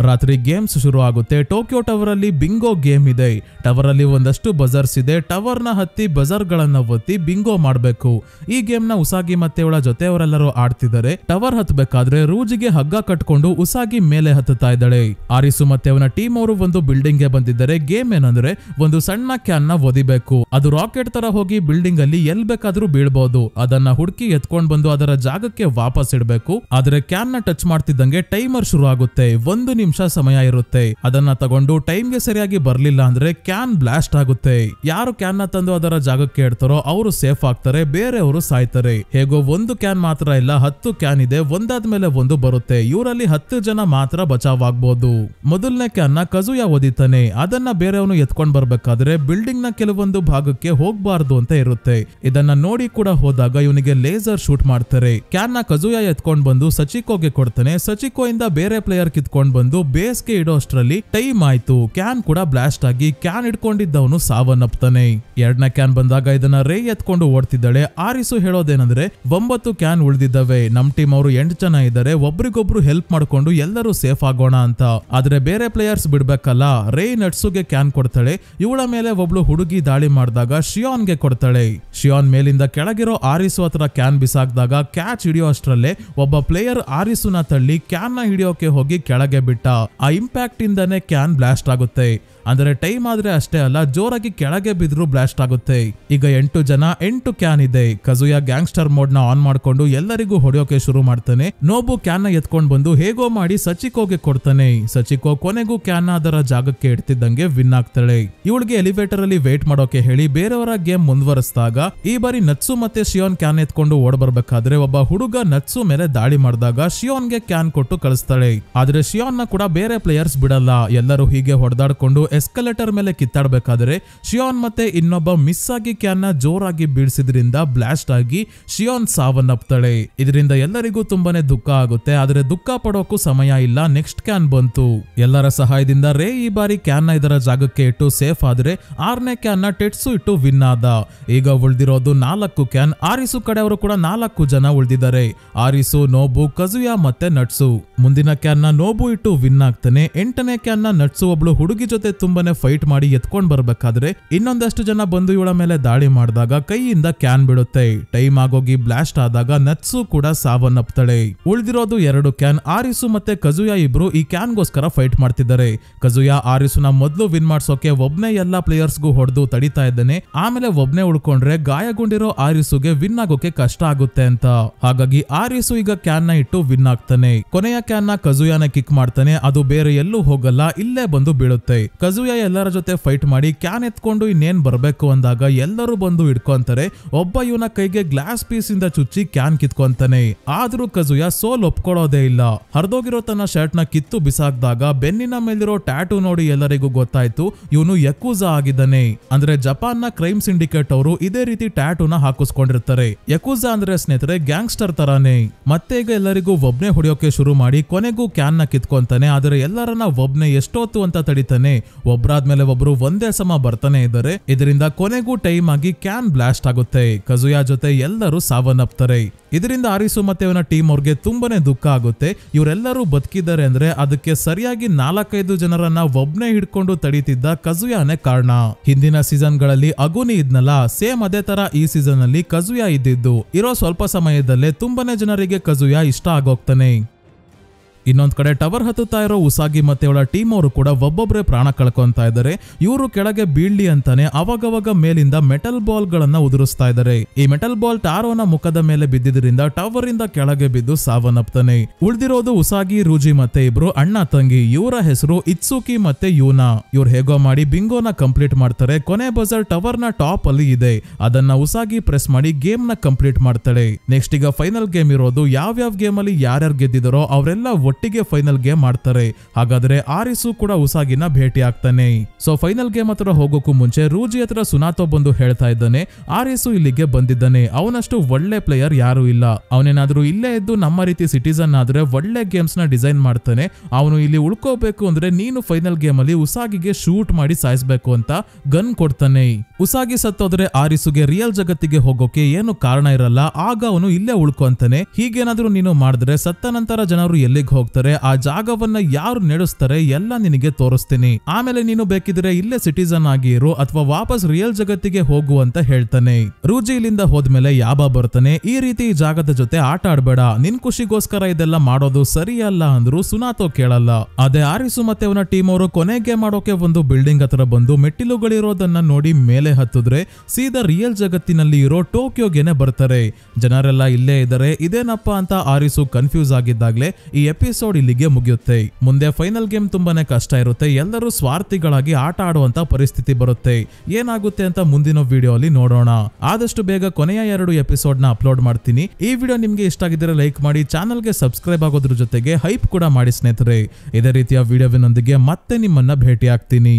ರಾತ್ರಿ ಗೇಮ್ಸ್ ಶುರು ಆಗುತ್ತೆ. ಟೋಕಿಯೋ ಟವರ್ ಅಲ್ಲಿ ಬಿಂಗೋ ಗೇಮ್ ಇದೆ. ಟವರ್ ಅಲ್ಲಿ ಒಂದಷ್ಟು ಬಜರ್ಸ್ ಇದೆ. ಟವರ್ ನ ಹತ್ತಿ ಬಜರ್ ಗಳನ್ನ ಒತ್ತಿ ಬಿಂಗೋ ಮಾಡ್ಬೇಕು. ಈ ಗೇಮ್ ನ ಉಸಾಗಿ ಮತ್ತೆ ಅವಳ ಜೊತೆಯವರೆಲ್ಲರೂ ಆಡ್ತಿದ್ದಾರೆ. ಟವರ್ ಹತ್ಬೇಕಾದ್ರೆ ರೂಜಿಗೆ ಹಗ್ಗ ಕಟ್ಕೊಂಡು ಉಸಾಗಿ ಮೇಲೆ ಹತ್ತುತ್ತಾ ಇದ್ದಾಳೆ. ಆರಿಸು ಮತ್ತೆ ಅವನ ಟೀಮ್ ಅವರು ಒಂದು ಬಿಲ್ಡಿಂಗ್ ಗೆ ಬಂದಿದ್ದಾರೆ. ಗೇಮ್ ಏನಂದ್ರೆ ಒಂದು ಸಣ್ಣ ಕ್ಯಾನ್ ನ ಒದಿಬೇಕು. ಅದು ರಾಕೆಟ್ ತರ ಹೋಗಿ ಬಿಲ್ಡಿಂಗ್ ಅಲ್ಲಿ ಎಲ್ ಬೇಕಾದ್ರೂ ಬೀಳ್ಬಹುದು. ಅದನ್ನ ಹುಡುಕಿ ಎತ್ಕೊಂಡ್ ಬಂದು ಅದರ ಜಾಗಕ್ಕೆ ವಾಪಸ್ ಇಡಬೇಕು. ಆದ್ರೆ ಕ್ಯಾನ್ ನ ಟಚ್ ಮಾಡ್ತಿದ್ದಂಗೆ ಟೈಮರ್ ಶುರು ಆಗುತ್ತೆ. 1 ನಿಮಿಷ ಸಮಯ ಇರುತ್ತೆ. ಅದನ್ನ ತಗೊಂಡು ಟೈಮ್ಗೆ ಸರಿಯಾಗಿ ಬರ್ಲಿಲ್ಲ ಅಂದ್ರೆ ಕ್ಯಾನ್ ಬ್ಲಾಸ್ಟ್ ಆಗುತ್ತೆ. ಯಾರು ಕ್ಯಾನ್ ನ ತಂದು ಅದರ ಜಾಗಕ್ಕೆ ಇಡ್ತಾರೋ ಅವರು ಸೇಫ್ ಆಗ್ತಾರೆ. ಬೇರೆಯವರು ಸಾಯ್ತಾರೆ. ಹೇಗೋ 1 ಕ್ಯಾನ್ ಮಾತ್ರ ಇಲ್ಲ, 10 ಕ್ಯಾನ್ ಇದೆ. ಒಂದಾದ್ಮೇಲೆ ಒಂದು ಬರುತ್ತೆ. ಇವರಲ್ಲಿ 10 ಜನ ಮಾತ್ರ ಬಚಾವ್ ಆಗ್ಬಹುದು. ಮೊದಲನೇ ಕ್ಯಾನ್ ನ ಕಜುಯಾ ಓದಿತಾನೆ. ಅದನ್ನ ಬೇರೆಯವನು ಎತ್ಕೊಂಡ್ ಬರ್ಬೇಕಾದ್ರೆ ಬಿಲ್ಡಿಂಗ್ ನ ಕೆಲವೊಂದು ಭಾಗಕ್ಕೆ ಹೋಗ್ಬಾರ್ದು ಅಂತ ಇರುತ್ತೆ. ಇದನ್ನ ನೋಡಿ ಕೂಡ ಹೋದಾಗ ಇವನಿಗೆ ಲೇಸರ್ ಶೂಟ್ ಮಾಡ್ತಾರೆ. ಕ್ಯಾನ್ ನ ಕಜುಯಾ ಎತ್ಕೊಂಡ್ ಬಂದು ಸಚಿಕೋಗೆ ಕೊಡ್ತಾನೆ. ಸಚಿಕೋ ಇಂದ ಬೇರೆ ಪ್ಲೇಯರ್ ಕಿತ್ಕೊಂಡ್ ಬಂದು ಬೇಸ್ಗೆ ಇಡೋ ಅಷ್ಟರಲ್ಲಿ ಟೈಮ್ ಆಯ್ತು. ಕ್ಯಾನ್ ಕೂಡ ಬ್ಲಾಸ್ಟ್ ಆಗಿ ಕ್ಯಾನ್ ಇಟ್ಕೊಂಡಿದ್ದವನು ಸಾವನ್ನಪ್ತಾನೆ. 2ನೇ ಕ್ಯಾನ್ ಬಂದಾಗ ಇದನ್ನ ರೇ ಎತ್ಕೊಂಡು ಓಡ್ತಿದ್ದಾಳೆ. ಆರಿಸು ಹೇಳೋದೇನಂದ್ರೆ 9 ಕ್ಯಾನ್ ಉಳಿದಿದ್ದಾವೆ. ನಮ್ ಟೀಮ್ ಅವರು 8 ಜನ ಇದ್ದಾರೆ. ಒಬ್ರಿಗೊಬ್ರು ಹೆಲ್ಪ್ ಮಾಡ್ಕೊಂಡು ಎಲ್ಲರೂ ಸೇಫ್ ಆಗೋಣ ಅಂತ. ಆದ್ರೆ ಬೇರೆ ಪ್ಲೇಯರ್ಸ್ ಬಿಡ್ಬೇಕಲ್ಲ. ರೇ ನಟ್ಸುಗೆ ಕ್ಯಾನ್ ಕೊಡ್ತಾಳೆ. ಇವಳ ಮೇಲೆ ಒಬ್ಳು ಹುಡುಗಿ ದಾಳಿ ಮಾಡಿದಾಗ ಶಿಯಾನ್ಗೆ ಕೊಡ್ತಾಳೆ. ಶಿಯಾನ್ ಮೇಲಿಂದ ಕೆಳಗಿರೋ ಆರಿಸು ಹತ್ರ ಕ್ಯಾನ್ ಬಿಸಾಕ್ದಾಗ ಕ್ಯಾಚ್ ಹಿಡಿಯೋ ಅಷ್ಟರಲ್ಲೇ ಒಬ್ಬ ಪ್ಲೇಯರ್ ಆರಿಸುನ ತಳ್ಳಿ ಕ್ಯಾನ್ ನ ಹಿಡಿಯೋಕೆ ಹೋಗಿ ಕೆಳಗೆ ಬಿಟ್ಟ. ಆ ಇಂಪ್ಯಾಕ್ಟ್ ಇಂದಾನೆ ಕ್ಯಾನ್ ಬ್ಲಾಸ್ಟ್ ಆಗುತ್ತೆ. ಅಂದ್ರೆ ಟೈಮ್ ಆದ್ರೆ ಅಷ್ಟೇ ಅಲ್ಲ, ಜೋರಾಗಿ ಕೆಳಗೆ ಬಿದ್ರು ಬ್ಲಾಸ್ಟ್ ಆಗುತ್ತೆ. ಈಗ 8 ಜನ 8 ಕ್ಯಾನ್ ಇದೆ. ಕಜುಯಾ ಗ್ಯಾಂಗ್ಸ್ಟರ್ ಮೋಡ್ ನ ಆನ್ ಮಾಡ್ಕೊಂಡು ಎಲ್ಲರಿಗೂ ಹೊಡೆಯೋಕೆ ಶುರು ಮಾಡ್ತಾನೆ. ನೋಬು ಕ್ಯಾನ್ ನ ಎತ್ಕೊಂಡ್ ಬಂದು ಹೇಗೋ ಮಾಡಿ ಸಚಿಕೋಗೆ ಕೊಡ್ತಾನೆ. ಸಚಿಕೋ ಕೊನೆಗೂ ಕ್ಯಾನ್ ಅದರ ಜಾಗಕ್ಕೆ ಇಡ್ತಿದ್ದಂಗೆ ವಿನ್ ಆಗ್ತಾಳೆ. ಇವಳಿಗೆ ಎಲಿವೇಟರ್ ಅಲ್ಲಿ ವೇಟ್ ಮಾಡೋಕೆ ಹೇಳಿ ಬೇರೆಯವರ ಗೇಮ್ ಮುಂದುವರಿಸಿದಾಗ ಈ ಬಾರಿ ನಟ್ಸು ಮತ್ತೆ ಶಿಯಾನ್ ಕ್ಯಾನ್ ಎತ್ಕೊಂಡು ಓಡ್ ಬರ್ಬೇಕಾದ್ರೆ ಒಬ್ಬ ಹುಡುಗ ನಟ್ಸು ಮೇಲೆ ದಾಳಿ ಮಾಡಿದಾಗ ಶಿಯಾನ್ಗೆ ಕ್ಯಾನ್ ಕೊಟ್ಟು ಕಳಿಸ್ತಾಳೆ. ಆದ್ರೆ ಶಿಯಾನ್ ನ ಕೂಡ ಬೇರೆ ಪ್ಲೇಯರ್ಸ್ ಬಿಡಲ್ಲ. ಎಲ್ಲರೂ ಹೀಗೆ ಹೊಡೆದಾಡ್ಕೊಂಡು ಎಸ್ಕಲೇಟರ್ ಮೇಲೆ ಕಿತ್ತಾಡಬೇಕಾದ್ರೆ ಶಿಯಾನ್ ಮತ್ತೆ ಇನ್ನೊಬ್ಬ ಮಿಸ್ ಆಗಿ ಕ್ಯಾನ್ ನ ಜೋರಾಗಿ ಬೀಳ್ಸಿದ್ರಿಂದ ಬ್ಲಾಸ್ಟ್ ಆಗಿ ಶಿಯಾನ್ ಸಾವನ್ನಪ್ತಾಳೆ. ಇದರಿಂದ ಎಲ್ಲರಿಗೂ ತುಂಬಾನೇ ದುಃಖ ಆಗುತ್ತೆ. ಆದ್ರೆ ದುಃಖ ಪಡೋಕು ಸಮಯ ಇಲ್ಲ. ನೆಕ್ಸ್ಟ್ ಕ್ಯಾನ್ ಬಂತು. ಎಲ್ಲರ ಸಹಾಯದಿಂದ ರೇ ಈ ಬಾರಿ ಕ್ಯಾನ್ ನ ಇದರ ಜಾಗಕ್ಕೆ ಇಟ್ಟು ಸೇಫ್ ಆದ್ರೆ 6ನೇ ಕ್ಯಾನ್ ನ ಟೆಟ್ಸು ಇಟ್ಟು ವಿನ್ ಆದ. ಈಗ ಉಳಿದಿರೋದು 4 ಕ್ಯಾನ್. ಆರಿಸು ಕಡೆಯವರು ಕೂಡ 4 ಜನ ಉಳಿದಿದ್ದಾರೆ. ಆರಿಸು, ನೋಬು, ಕಜುಯಾ ಮತ್ತೆ ನಟ್ಸು. ಮುಂದಿನ ಕ್ಯಾನ್ ನ ನೋಬು ಇಟ್ಟು ವಿನ್ ಆಗ್ತಾನೆ. 8ನೇ ಕ್ಯಾನ್ ನ ನಟ್ಸು ಒಬ್ಳು ಹುಡುಗಿ ಜೊತೆ ತುಂಬಾನೇ ಫೈಟ್ ಮಾಡಿ ಎತ್ಕೊಂಡ್ ಬರ್ಬೇಕಾದ್ರೆ ಇನ್ನೊಂದಷ್ಟು ಜನ ಬಂದು ಇವಳ ಮೇಲೆ ದಾಳಿ ಮಾಡಿದಾಗ ಕೈಯಿಂದ ಕ್ಯಾನ್ ಬಿಡುತ್ತೆ. ಟೈಮ್ ಆಗೋಗಿ ಬ್ಲಾಸ್ಟ್ ಆದಾಗ ನಟ್ಸು ಕೂಡ ಸಾವನ್ನಪ್ತಾಳೆ. ಉಳಿದಿರೋದು 2 ಕ್ಯಾನ್. ಆರಿಸು ಮತ್ತೆ ಕಜುಯಾ ಇಬ್ರು ಈ ಕ್ಯಾನ್ ಗೋಸ್ಕರ ಫೈಟ್ ಮಾಡ್ತಿದ್ದಾರೆ. ಕಜುಯಾ ಆರಿಸುನ ಮೊದಲು ವಿನ್ ಮಾಡ್ಸೋಕೆ ಒಬ್ನೇ ಎಲ್ಲಾ ಪ್ಲೇಯರ್ಸ್ ಗೂ ಹೊಡೆದು ತಡಿತಾ ಇದ್ದಾನೆ. ಆಮೇಲೆ ಒಬ್ನೇ ಉಳ್ಕೊಂಡ್ರೆ ಗಾಯಗೊಂಡಿರೋ ಆರಿಸುಗೆ ವಿನ್ ಆಗೋಕೆ ಕಷ್ಟ ಆಗುತ್ತೆ ಅಂತ. ಹಾಗಾಗಿ ಆರಿಸು ಈಗ ಕ್ಯಾನ್ ನ ಇಟ್ಟು ವಿನ್ ಆಗ್ತಾನೆ. ಕೊನೆಯ ಕ್ಯಾನ್ ನ ಕಜುಯಾನ ಕಿಕ್ ಮಾಡ್ತಾನೆ. ಅದು ಬೇರೆ ಎಲ್ಲೂ ಹೋಗಲ್ಲ, ಇಲ್ಲೇ ಬಂದು ಬೀಳುತ್ತೆ. ಕಜುಯಾ ಎಲ್ಲರ ಜೊತೆ ಫೈಟ್ ಮಾಡಿ ಕ್ಯಾನ್ ಎತ್ಕೊಂಡು ಇನ್ನೇನ್ ಬರ್ಬೇಕು ಅಂದಾಗ ಎಲ್ಲರೂ ಬಂದು ಹಿಡ್ಕೊಂತಾರೆ. ಒಬ್ಬ ಇವನ ಕೈಗೆ ಗ್ಲಾಸ್ ಪೀಸ್ ಇಂದ ಚುಚ್ಚಿ ಕ್ಯಾನ್ ಕಿತ್ಕೊಂತಾನೆ. ಆದ್ರೂ ಕಜುಯಾ ಸೋಲ್ ಒಪ್ಕೊಳ್ಳೋದೇ ಇಲ್ಲ. ಹರಿದೋಗಿರೋ ತನ್ನ ಶರ್ಟ್ ನ ಕಿತ್ತು ಬಿಸಾಕ್ದಾಗ ಬೆನ್ನಿನ ಮೇಲಿರೋ ಟ್ಯಾಟೂ ನೋಡಿ ಎಲ್ಲರಿಗೂ ಗೊತ್ತಾಯ್ತು ಇವನು ಯಕೂಜಾ ಆಗಿದ್ದಾನೆ. ಅಂದ್ರೆ ಜಪಾನ್ ನ ಕ್ರೈಮ್ ಸಿಂಡಿಕೇಟ್ ಅವರು ಇದೇ ರೀತಿ ಟ್ಯಾಟೂನ ಹಾಕಿಸ್ಕೊಂಡಿರ್ತಾರೆ. ಯಕೂಜಾ ಅಂದ್ರೆ ಸ್ನೇಹಿತರೆ ಗ್ಯಾಂಗ್ಸ್ಟರ್ ತರಾನೇ. ಮತ್ತೆ ಈಗ ಎಲ್ಲರಿಗೂ ಒಬ್ನೇ ಹೊಡೆಯೋಕೆ ಶುರು ಮಾಡಿ ಕೊನೆಗೂ ಕ್ಯಾನ್ ನ ಕಿತ್ಕೊಂತಾನೆ. ಆದ್ರೆ ಎಲ್ಲರನ್ನ ಒಬ್ನೇ ಎಷ್ಟೊತ್ತು ಅಂತ ತಡಿತಾನೆ. ಒಬ್ರಾದ್ಮೇಲೆ ಒಬ್ರು ಒಂದೇ ಸಮ ಬರ್ತಾನೆ ಇದ್ದಾರೆ. ಇದರಿಂದ ಕೊನೆಗೂ ಟೈಮ್ ಆಗಿ ಕ್ಯಾನ್ ಬ್ಲಾಸ್ಟ್ ಆಗುತ್ತೆ. ಕಜುಯಾ ಜೊತೆ ಎಲ್ಲರೂ ಸಾವನ್ನಪ್ತಾರೆ. ಇದರಿಂದ ಆರಿಸು ಮತ್ತೆ ಅವನ ಟೀಮ್ ಅವ್ರಿಗೆ ತುಂಬಾನೇ ದುಃಖ ಆಗುತ್ತೆ. ಇವರೆಲ್ಲರೂ ಬದುಕಿದ್ದಾರೆ ಅಂದ್ರೆ ಅದಕ್ಕೆ ಸರಿಯಾಗಿ 4-5 ಜನರನ್ನ ಒಬ್ನೇ ಹಿಡ್ಕೊಂಡು ತಡೀತಿದ್ದ ಕಜುಯಾನೇ ಕಾರಣ. ಹಿಂದಿನ ಸೀಸನ್ ಗಳಲ್ಲಿ ಅಗುನಿ ಇದ್ನಲ್ಲ, ಸೇಮ್ ಅದೇ ತರ ಈ ಸೀಸನ್ ಅಲ್ಲಿ ಕಜುಯಾ ಇದ್ದಿದ್ದು. ಇರೋ ಸ್ವಲ್ಪ ಸಮಯದಲ್ಲೇ ತುಂಬಾನೇ ಜನರಿಗೆ ಕಜುಯಾ ಇಷ್ಟ ಆಗೋಗ್ತಾನೆ. ಇನ್ನೊಂದ್ ಕಡೆ ಟವರ್ ಹತ್ತುತ್ತಾ ಇರೋ ಉಸಾಗಿ ಮತ್ತೆ ಅವಳ ಟೀಮ್ ಅವರು ಕೂಡ ಒಬ್ಬೊಬ್ರೆ ಪ್ರಾಣ ಕಳ್ಕೊಂತಾ ಇದ್ದಾರೆ. ಇವರು ಕೆಳಗೆ ಬೀಳ್ಲಿ ಅಂತಾನೆ ಅವಾಗವಾಗ ಮೇಲಿಂದ ಮೆಟಲ್ ಬಾಲ್ ಗಳನ್ನ ಉದುರಿಸ್ತಾ ಇದ್ದಾರೆ. ಈ ಮೆಟಲ್ ಬಾಲ್ ಟಾರೋನ ಮುಖದ ಮೇಲೆ ಬಿದ್ದಿದ್ರಿಂದ ಟವರ್ ಇಂದ ಕೆಳಗೆ ಬಿದ್ದು ಸಾವನ್ನಪ್ತಾನೆ. ಉಳಿದಿರೋದು ಉಸಾಗಿ, ರೂಜಿ ಮತ್ತೆ ಇಬ್ರು ಅಣ್ಣ ತಂಗಿ. ಇವರ ಹೆಸರು ಇತ್ಸುಕಿ ಮತ್ತೆ ಯೂನಾ. ಇವ್ರು ಹೇಗೋ ಮಾಡಿ ಬಿಂಗೋನ ಕಂಪ್ಲೀಟ್ ಮಾಡ್ತಾರೆ. ಕೊನೆ ಬಜರ್ ಟವರ್ ನ ಟಾಪ್ ಅಲ್ಲಿ ಇದೆ. ಅದನ್ನ ಉಸಾಗಿ ಪ್ರೆಸ್ ಮಾಡಿ ಗೇಮ್ ನ ಕಂಪ್ಲೀಟ್ ಮಾಡ್ತಾಳೆ. ನೆಕ್ಸ್ಟ್ ಈಗ ಫೈನಲ್ ಗೇಮ್ ಇರೋದು. ಯಾವ್ಯಾವ ಗೇಮ್ ಅಲ್ಲಿ ಯಾರ್ಯಾರು ಗೆದ್ದಿದಾರೋ ಅವರೆಲ್ಲ ಒಟ್ಟಿಗೆ ಫೈನಲ್ ಗೇಮ್ ಮಾಡ್ತಾರೆ. ಹಾಗಾದ್ರೆ ಆರಿಸು ಕೂಡ ಉಸಾಗಿನ ಭೇಟಿ ಆಗ್ತಾನೆ. ಸೊ ಫೈನಲ್ ಗೇಮ್ ಹತ್ರ ಹೋಗೋಕು ಮುಂಚೆ ರೂಜಿ ಹತ್ರ ಸುನಾತೋ ಬಂದು ಹೇಳ್ತಾ ಇದ್ದಾನೆ, ಆರಿಸು ಇಲ್ಲಿಗೆ ಬಂದಿದ್ದಾನೆ. ಅವನಷ್ಟು ಒಳ್ಳೆ ಪ್ಲೇಯರ್ ಯಾರು ಇಲ್ಲ. ಅವನೇನಾದ್ರೂ ಇಲ್ಲೇ ಇದ್ದು ನಮ್ಮ ರೀತಿ ಸಿಟಿಸನ್ ಆದ್ರೆ ಒಳ್ಳೆ ಗೇಮ್ಸ್ ನ ಡಿಸೈನ್ ಮಾಡ್ತಾನೆ. ಅವನು ಇಲ್ಲಿ ಉಳ್ಕೋಬೇಕು ಅಂದ್ರೆ ನೀನು ಫೈನಲ್ ಗೇಮ್ ಅಲ್ಲಿ ಉಸಾಗಿಗೆ ಶೂಟ್ ಮಾಡಿ ಸಾಯಿಸಬೇಕು ಅಂತ ಗನ್ ಕೊಡ್ತಾನೆ. ಉಸಾಗಿ ಸತ್ತೋದ್ರೆ ಆರಿಸುಗೆ ರಿಯಲ್ ಜಗತ್ತಿಗೆ ಹೋಗೋಕೆ ಏನು ಕಾರಣ ಇರಲ್ಲ. ಆಗ ಅವನು ಇಲ್ಲೇ ಉಳ್ಕೊಂತಾನೆ. ಹೀಗೇನಾದ್ರೂ ನೀನು ಮಾಡಿದ್ರೆ ಸತ್ತ ನಂತರ ಜನರು ಎಲ್ಲಿಗೆ ಹೋಗ್ತಾರೆ, ಆ ಜಾಗವನ್ನ ಯಾರು ನಡೆಸ್ತಾರೆ ಎಲ್ಲ ನಿನಗೆ ತೋರಿಸ್ತೀನಿ. ಆಮೇಲೆ ನೀನು ಬೇಕಿದ್ರೆ ಇಲ್ಲೇ ಸಿಟಿಸನ್ ಆಗಿ ಇರು ಅಥವಾ ವಾಪಸ್ ರಿಯಲ್ ಜಗತ್ತಿಗೆ ಹೋಗು ಅಂತ ಹೇಳ್ತಾನೆ. ರೂಜಿ ಇಲ್ಲಿಂದ ಹೋದ್ಮೇಲೆ ಯಾಬಾ ಬರ್ತಾನೆ. ಈ ರೀತಿ ಈ ಜಾಗದ ಜೊತೆ ಆಟ ಆಡ್ಬೇಡ, ನಿನ್ ಖುಷಿಗೋಸ್ಕರ ಇದೆಲ್ಲ ಮಾಡೋದು ಸರಿಯಲ್ಲ ಅಂದ್ರು ಸುನಾತೋ ಕೇಳಲ್ಲ. ಅದೇ ಆರಿಸು ಮತ್ತೆ ಅವನ ಟೀಮ್ ಅವರು ಕೊನೆಗೆ ಮಾಡೋಕೆ ಒಂದು ಬಿಲ್ಡಿಂಗ್ ಹತ್ರ ಬಂದು ಮೆಟ್ಟಿಲುಗಳಿರೋದನ್ನ ನೋಡಿ ಮೇಲೆ ಹತ್ತಿದ್ರೆ ಸೀದಾ ರಿಯಲ್ ಜಗತ್ತಿನಲ್ಲಿ ಇರೋ ಟೋಕಿಯೋಗೆನೆ ಬರ್ತಾರೆ. ಜನರೆಲ್ಲ ಇಲ್ಲೇ ಇದ್ದಾರೆ. ಇದೇನಪ್ಪ ಅಂತ ಆರಿಸು ಕನ್ಫ್ಯೂಸ್ ಆಗಿದ್ದಾಗ್ಲೇ ಈ ಎಪಿಸೋಡ್ ಇಲ್ಲಿಗೆ ಮುಗಿಯುತ್ತೆ. ಮುಂದೆ ಫೈನಲ್ ಗೇಮ್ ತುಂಬಾನೇ ಕಷ್ಟ ಇರುತ್ತೆ. ಎಲ್ಲರೂ ಸ್ವಾರ್ಥಿಗಳಾಗಿ ಆಟ ಆಡುವಂತ ಪರಿಸ್ಥಿತಿ ಬರುತ್ತೆ. ಏನಾಗುತ್ತೆ ಅಂತ ಮುಂದಿನ ವಿಡಿಯೋ ಅಲ್ಲಿ ನೋಡೋಣ. ಆದಷ್ಟು ಬೇಗ ಕೊನೆಯ 2 ಎಪಿಸೋಡ್ ನ ಅಪ್ಲೋಡ್ ಮಾಡ್ತೀನಿ. ಈ ವಿಡಿಯೋ ನಿಮ್ಗೆ ಇಷ್ಟ ಆಗಿದ್ರೆ ಲೈಕ್ ಮಾಡಿ, ಚಾನಲ್ಗೆ ಸಬ್ಸ್ಕ್ರೈಬ್ ಆಗೋದ್ರ ಜೊತೆಗೆ ಹೈಪ್ ಕೂಡ ಮಾಡಿ ಸ್ನೇಹಿತರೆ. ಇದೇ ರೀತಿಯ ವಿಡಿಯೋವಿನೊಂದಿಗೆ ಮತ್ತೆ ನಿಮ್ಮನ್ನ ಭೇಟಿ ಆಗ್ತೀನಿ.